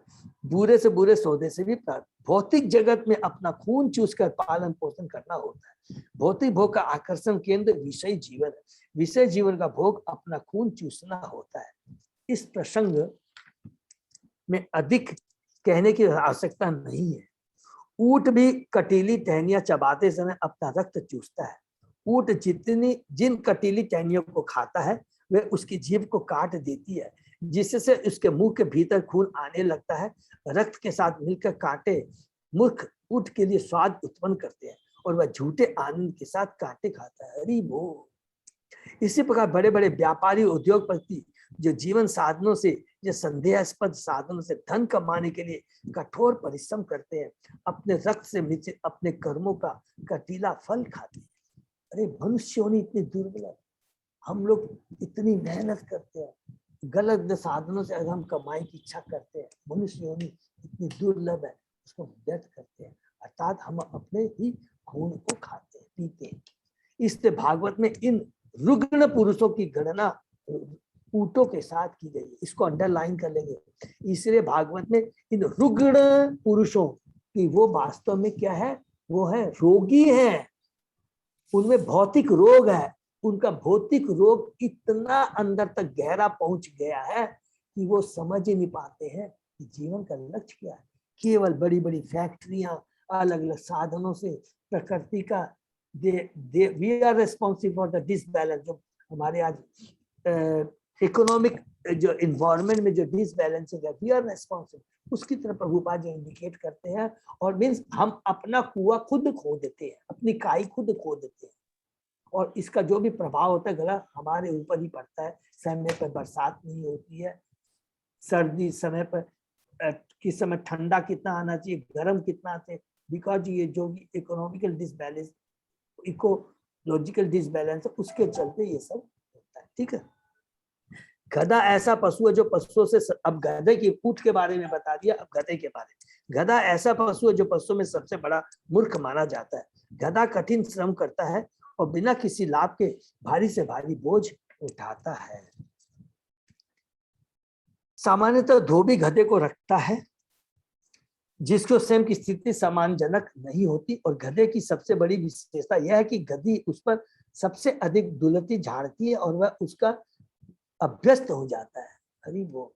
बुरे से बुरे सौदे से भी प्राप्त। भौतिक जगत में अपना खून चूस कर पालन पोषण करना होता है। भौतिक भोग का आकर्षण केंद्र विषय जीवन है। विषय जीवन का भोग अपना खून चूसना होता है। इस प्रसंग में अधिक कहने की आवश्यकता नहीं है। ऊंट भी कटीली टहनियां चबाते समय अपना रक्त चूसता है। ऊंट जिन कटीली टहनियों को खाता है वह उसकी जीभ को काट देती है, जिससे उसके मुंह के भीतर खून आने लगता है। रक्त के साथ मिलकर कांटे मूर्ख ऊंट के लिए स्वाद उत्पन्न करते हैं और वह झूठे आनंद के साथ कांटे खाता है। हरि बोल। इसी प्रकार बड़े बड़े व्यापारी, उद्योगपति जो जीवन साधनों से, जो संदेहास्पद साधनों से धन कमाने के लिए कठोर परिश्रम करते हैं, अपने रक्त से मिले अपने कर्मों का कटीला फल खाते हैं। अरे मनुष्य होनी इतनी दुर्बल है, हम लोग इतनी मेहनत करते हैं, गलत साधनों से अगर हम कमाई की इच्छा करते हैं, मनुष्य होनी इतनी दुर्लभ है, उसको व्यर्थ करते हैं, अर्थात हम अपने ही खून को खाते हैं, पीते हैं। इसलिए भागवत में इन रुग्ण पुरुषों की गणना ऊंटों के साथ की गई है। इसको अंडरलाइन कर लेंगे। इसलिए भागवत में इन रुग्ण पुरुषों की, वो वास्तव में क्या है, वो है रोगी है, उनमें भौतिक रोग है। उनका भौतिक रोग इतना अंदर तक गहरा पहुंच गया है कि वो समझ ही नहीं पाते हैं कि जीवन का लक्ष्य क्या है। केवल बड़ी बड़ी फैक्ट्रियां, अलग अलग साधनों से प्रकृति का we are responsible for the disbalance. जो हमारे आज इकोनॉमिक जो इन्वायरमेंट में जो डिसबैलेंस है, वी आर रिस्पॉन्सिबल, उसकी तरफ प्रभुपाद जी इंडिकेट करते हैं। और मीन्स हम अपना कुआं खुद खो देते हैं, अपनी काई खुद खो देते हैं, और इसका जो भी प्रभाव होता है गला हमारे ऊपर ही पड़ता है। समय पर बरसात नहीं होती है, सर्दी समय पर, किस समय ठंडा कितना आना चाहिए, गर्म कितना आते, बिकॉज ये जो भी इकोनॉमिकल डिसबैलेंस, इकोलॉजिकल डिसबैलेंस है, उसके चलते ये सब होता है। ठीक है, गधा ऐसा पशु है जो पशुओं से, अब गधे की, ऊंट के बारे में बता दिया, अब गधे के बारे में। गधा ऐसा पशु है जो पशुओं में सबसे बड़ा मूर्ख माना जाता है। गधा कठिन श्रम करता है और बिना किसी लाभ के भारी से भारी बोझ उठाता है। सामान्यतः धोबी गधे को रखता है जिसको स्वयं की स्थिति सम्मानजनक नहीं होती, और गधे की सबसे बड़ी विशेषता यह है कि गधी उस पर सबसे अधिक दुलती झाड़ती है और वह उसका अभ्यस्त हो जाता है। हरि वो,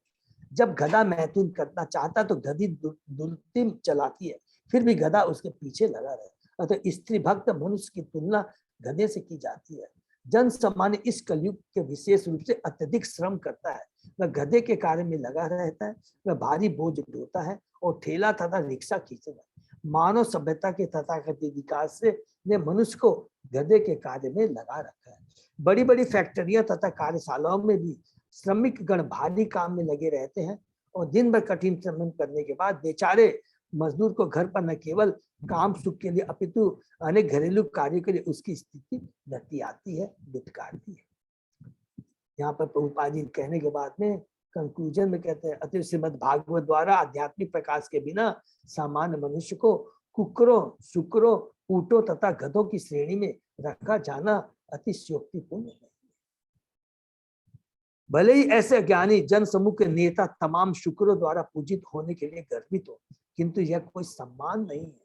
जब गधा मैथुन करना चाहता तो गधी दुलती चलाती है, फिर भी गधा उसके पीछे लगा रहता। अतः स्त्री भक्त मनुष्य की तुलना गधे से की जाती है। जन सामान्य इस कलयुग के विशेष रूप से अत्यधिक श्रम करता है। वह गधे के कार्य में लगा रहता है, वह भारी बोझ ढोता है और ठेला तथा रिक्शा खींचता है। मानव सभ्यता के तथाकथित विकास से ने मनुष्य को गधे के कार्य में लगा रखा है। बड़ी बड़ी फैक्ट्रियां तथा कार्यशालाओं में भी श्रमिक गण भारी काम में लगे रहते हैं और दिन भर कठिन श्रम करने के बाद बेचारे मजदूर को घर पर न केवल काम सुख के लिए अपितु अनेक घरेलू कार्यों के लिए उसकी स्थिति रहती आती है, बिटकारती है। यहाँ पर प्रभुपाद जी कहने के बाद में कंक्लूजन में कहते हैं, अतः श्रीमद् भागवत द्वारा आध्यात्मिक प्रकाश के बिना सामान्य मनुष्य को कुकरों, शुकरों, ऊंटों तथा गधों की श्रेणी में रखा जाना अतिशयोक्तिपूर्ण है। भले ही ऐसे ज्ञानी जन समूह के नेता तमाम शुक्रों द्वारा पूजित होने के लिए गर्वित हो, किंतु यह कोई सम्मान नहीं है।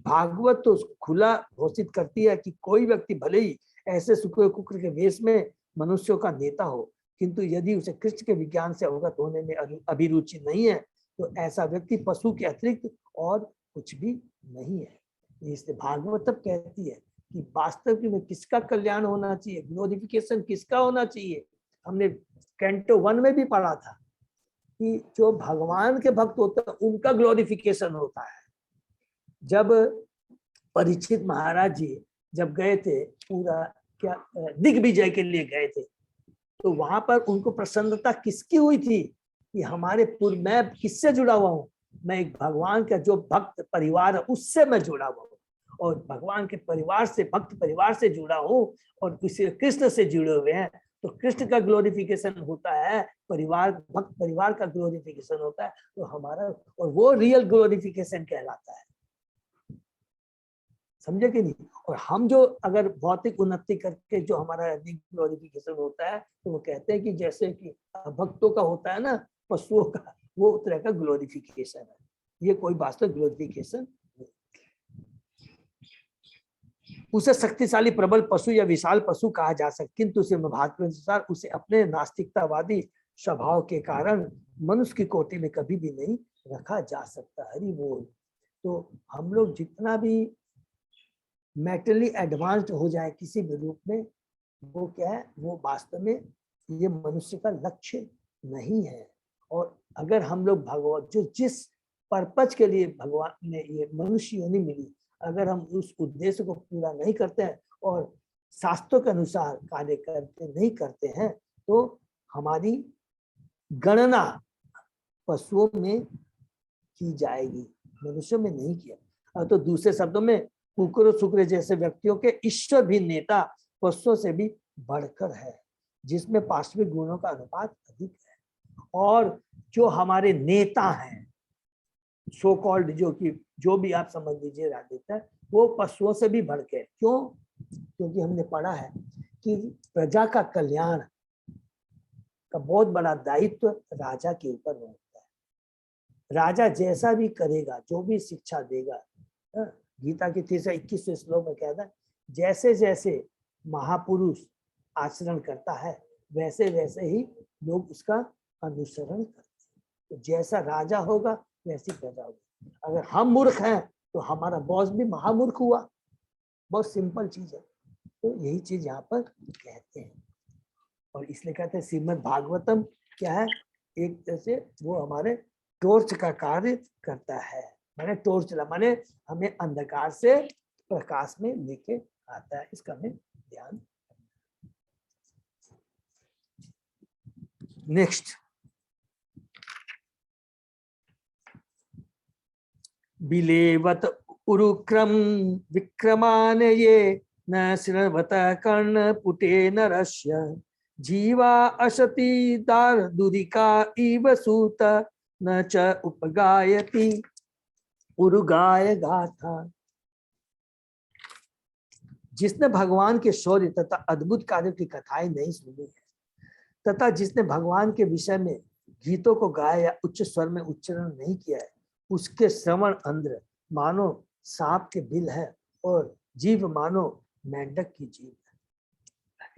भागवत तो खुला घोषित करती है कि कोई व्यक्ति भले ही ऐसे शुक्र कुक्र के वेश में मनुष्यों का नेता हो, किंतु यदि उसे कृष्ण के विज्ञान से अवगत होने में अभिरुचि नहीं है तो ऐसा व्यक्ति पशु के अतिरिक्त और कुछ भी नहीं है। इसलिए भागवत तब कहती है कि वास्तव में किसका कल्याण होना चाहिए, ग्लोरिफिकेशन किसका होना चाहिए। हमने कैंटो 1 में भी पढ़ा था कि जो भगवान के भक्त होते हैं उनका ग्लोरिफिकेशन होता है। जब परीक्षित महाराज जी जब गए थे पूरा क्या दिग्विजय के लिए गए थे, तो वहां पर उनको प्रसन्नता किसकी हुई थी कि हमारे पूर्व, मैं किससे जुड़ा हुआ हूँ, मैं एक भगवान का जो भक्त परिवार है उससे मैं जुड़ा हुआ हूँ, और भगवान के परिवार से, भक्त परिवार से जुड़ा हूँ, और किसी कृष्ण से जुड़े हुए हैं, तो कृष्ण का ग्लोरिफिकेशन होता है, परिवार, भक्त परिवार का ग्लोरिफिकेशन होता है, तो हमारा, और वो रियल ग्लोरिफिकेशन कहलाता है। समझे कि नहीं? और हम जो अगर भौतिक उन्नति करके जो हमारा अधिक ग्लोरिफिकेशन होता है, तो वो कहते हैं कि जैसे कि भक्तों का होता है ना पशुओं का, वो तरह का ग्लोरिफिकेशन है, ये कोई वास्तविक ग्लोरिफिकेशन नहीं। उसे शक्तिशाली प्रबल पशु या विशाल पशु कहा जा सकता, किंतु उसे भाग के अनुसार उसे अपने नास्तिकतावादी स्वभाव के कारण मनुष्य की कोटि में कभी भी नहीं रखा जा सकता। हरि बोल। तो हम लोग जितना भी मेंटली एडवांस्ड हो जाए किसी भी रूप में, वो क्या है, वो वास्तव में ये मनुष्य का लक्ष्य नहीं है। और अगर हम लोग भगवान जो जिस पर्पज के लिए भगवान ने ये मनुष्य योनि मिली, अगर हम उस उद्देश्य को पूरा नहीं करते हैं और शास्त्रों के अनुसार कार्य करते नहीं करते हैं, तो हमारी गणना पशुओं में की जाएगी, मनुष्यों में नहीं किया। तो दूसरे शब्दों में कुकुर शुक्र जैसे व्यक्तियों के ईश्वर भी नेता पशुओं से भी बढ़कर है, जिसमें पार्श्विक गुणों का अनुपात अधिक है। और जो हमारे नेता हैं, सो कॉल्ड, जो कि जो भी आप समझ लीजिए राजनेता, वो पशुओं से भी बढ़ के। क्यों? क्योंकि हमने पढ़ा है कि प्रजा का कल्याण का बहुत बड़ा दायित्व राजा के ऊपर होता है। राजा जैसा भी करेगा, जो भी शिक्षा देगा, गीता के 321 श्लोक में कहता है, जैसे जैसे महापुरुष आचरण करता है वैसे वैसे ही लोग उसका अनुसरण करते हैं। तो जैसा राजा होगा वैसी प्रजा होगी। अगर हम मूर्ख हैं तो हमारा बॉस भी महामूर्ख हुआ। बहुत सिंपल चीज है। तो यही चीज यहाँ पर कहते हैं, और इसलिए कहते हैं श्रीमद् भागवतम क्या है, एक तरह से वो हमारे टॉर्च का कार्य करता है। माने टॉर्च, माने हमें अंधकार से प्रकाश में लेके आता है। इसका हमें ध्यान। नेक्स्ट, बिलेवत उरुक्रम विक्रमान ये न श्रवत कर्ण पुटे नरस्य जीवा असति दार दुरिका इव सूत न च उपगायति उरुगाय गाथा। जिसने भगवान के शौर्य तथा अद्भुत कार्यों की कथाएं नहीं सुनी है, तथा जिसने भगवान के विषय में गीतों को गाया या उच्च स्वर में उच्चारण नहीं किया है, उसके श्रवण अंध्र मानो सांप के बिल है और जीव मानो मेंढक की जीव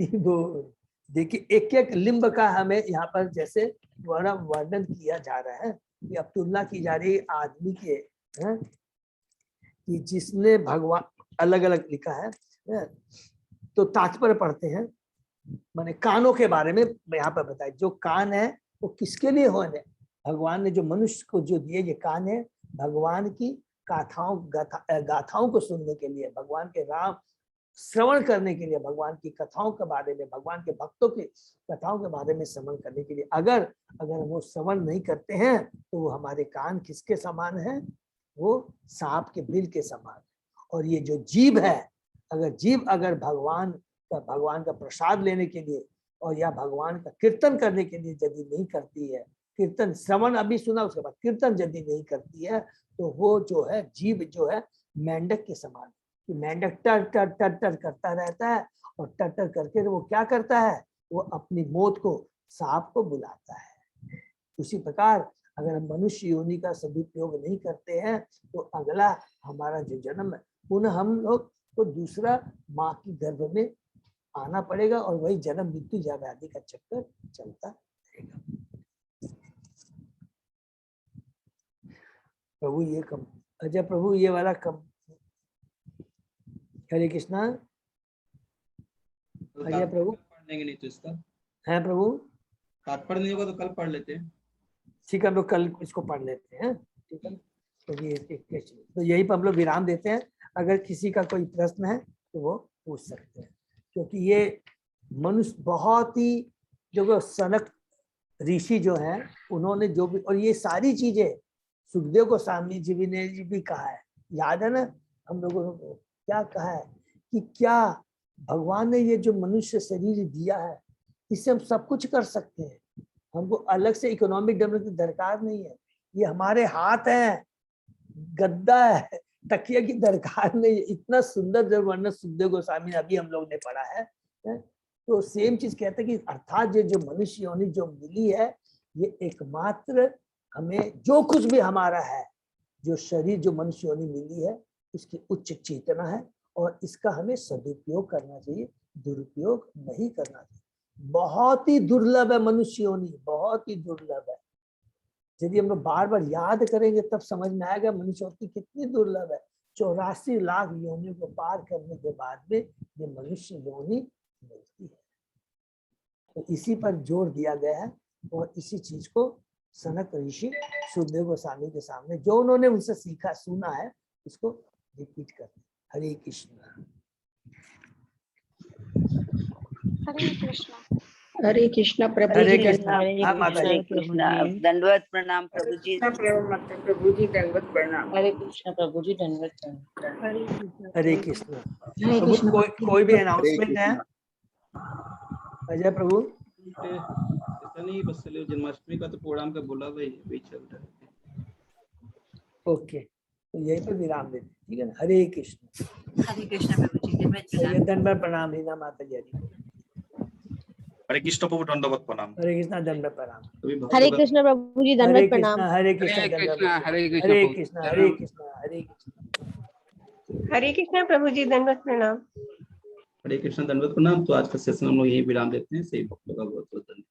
है। देखिए एक एक लिंब का हमें यहाँ पर जैसे वर्णन किया जा रहा है कि अब तुलना की जा रही है आदमी के, है कि जिसने भगवान, अलग अलग लिखा है, तो तात्पर्य पढ़ते हैं। माने कानों के बारे में यहाँ पर बताया, जो कान है वो किसके लिए होने, भगवान ने जो मनुष्य को जो दिए ये कान है, भगवान की गाथाओं गाथाओं को सुनने के लिए, भगवान के राम श्रवण करने के लिए, भगवान की कथाओं के बारे में, भगवान के भक्तों की कथाओं के बारे में श्रवण करने के लिए। अगर वो श्रवण नहीं करते हैं तो वो हमारे कान किसके समान है, वो सांप के बिल के समान। और ये जो जीभ है, अगर भगवान का प्रसाद लेने के लिए और या भगवान का कीर्तन करने के लिए यदि नहीं करती है, कीर्तन श्रवण अभी सुना, उसके बाद कीर्तन यदि नहीं करती है, तो वो जो है जीभ जो है मेंढक के समान। कि मेंढक टर टर टर टर करता रहता है, और टर टर करके वो क्या करता है, वो अपनी मौत को, सांप को बुलाता है। उसी प्रकार अगर हम मनुष्य योनि का सदुपयोग नहीं करते हैं, तो अगला हमारा जो जन्म है, पुनः हम लोग को दूसरा माँ की गर्भ में आना पड़ेगा, और वही जन्म मृत्यु व्याधि का चक्कर चलता रहेगा। प्रभु ये कम, अजय प्रभु ये वाला कम। हरे कृष्णा। अजय प्रभु पढ़ लेंगे, नहीं तो इसका है प्रभु, तात्पर्य नहीं होगा तो कल पढ़ लेते हैं। ठीक है, हम लोग कल इसको पढ़ लेते हैं। ठीक है, तो यही पर हम लोग विराम देते हैं। अगर किसी का कोई प्रश्न है तो वो पूछ सकते हैं, क्योंकि ये मनुष्य बहुत ही जो सनक ऋषि जो हैं उन्होंने जो भी, और ये सारी चीजें सुखदेव गोस्वामी जी ने भी कहा है, याद है ना हम लोगों को क्या कहा है कि क्या भगवान ने ये जो मनुष्य शरीर दिया है इससे हम सब कुछ कर सकते हैं, हमको अलग से इकोनॉमिक डेवलपमेंट की दरकार नहीं है, ये हमारे हाथ है, गद्दा है, तकिया की दरकार नहीं है। इतना सुंदर जब वर्णन सुखदेव गोस्वामी ने अभी हम लोग ने पढ़ा है। तो सेम चीज कहते हैं कि अर्थात ये जो मनुष्य योनि जो मिली है ये एकमात्र हमें जो कुछ भी हमारा है, जो शरीर जो मनुष्य योनि मिली है उसकी उच्च चेतना है और इसका हमें सदुपयोग करना चाहिए, दुरुपयोग नहीं करना चाहिए। बहुत ही दुर्लभ है मनुष्य योनि, बहुत ही दुर्लभ है। यदि हम लोग बार बार याद करेंगे तब समझ में आएगा मनुष्य योनि कितनी दुर्लभ है। 84 लाख योनियों को पार करने के बाद में ये मनुष्य योनि मिलती है। तो इसी पर जोर दिया गया है और इसी चीज को सनक ऋषि सुखदेव गोस्वामी के सामने जो उन्होंने उनसे सीखा सुना है उसको रिपीट करते हैं। हरे कृष्ण। हरे कृष्णा प्रभु हरे जी कृष्णा। हाँ, माता जी। हरे कृष्णा। दंडवत प्रणाम प्रभु जी। प्रभु जी दंडवत प्रणाम। हरे कृष्णा प्रभु जी, दंडवत प्रणाम। हरे कृष्ण। प्रभु कोई भी अनाउंसमेंट है अजय प्रभु? ऐसा नहीं, बस चलो जन्माष्टमी का तो प्रोग्राम का बोला वही चल रहा है। ओके, तो यही पर विराम देते हैं, ठीक है ना। हरे कृष्ण। हरे कृष्णा प्रभु जी, दंडवत प्रणाम। दंडवत प्रणाम हीना माता जी। हरे कृष्ण प्रभु दंडवत प्रणाम। हरे कृष्णा दंडवत प्रणाम। अभी भक्तों हरे का- कृष्ण प्रभु जी दंडवत प्रणाम। हरे कृष्णा दंडवत प्रणाम। हरे कृष्ण हरे कृष्णा हरे कृष्णा हरे कृष्णा। हरे कृष्णा प्रभु जी दंडवत प्रणाम। हरे कृष्ण दंडवत प्रणाम। तो आज का सेशन हम लोग यही विराम देते हैं। सही भक्तों का बहुत बहुत धन्यवाद।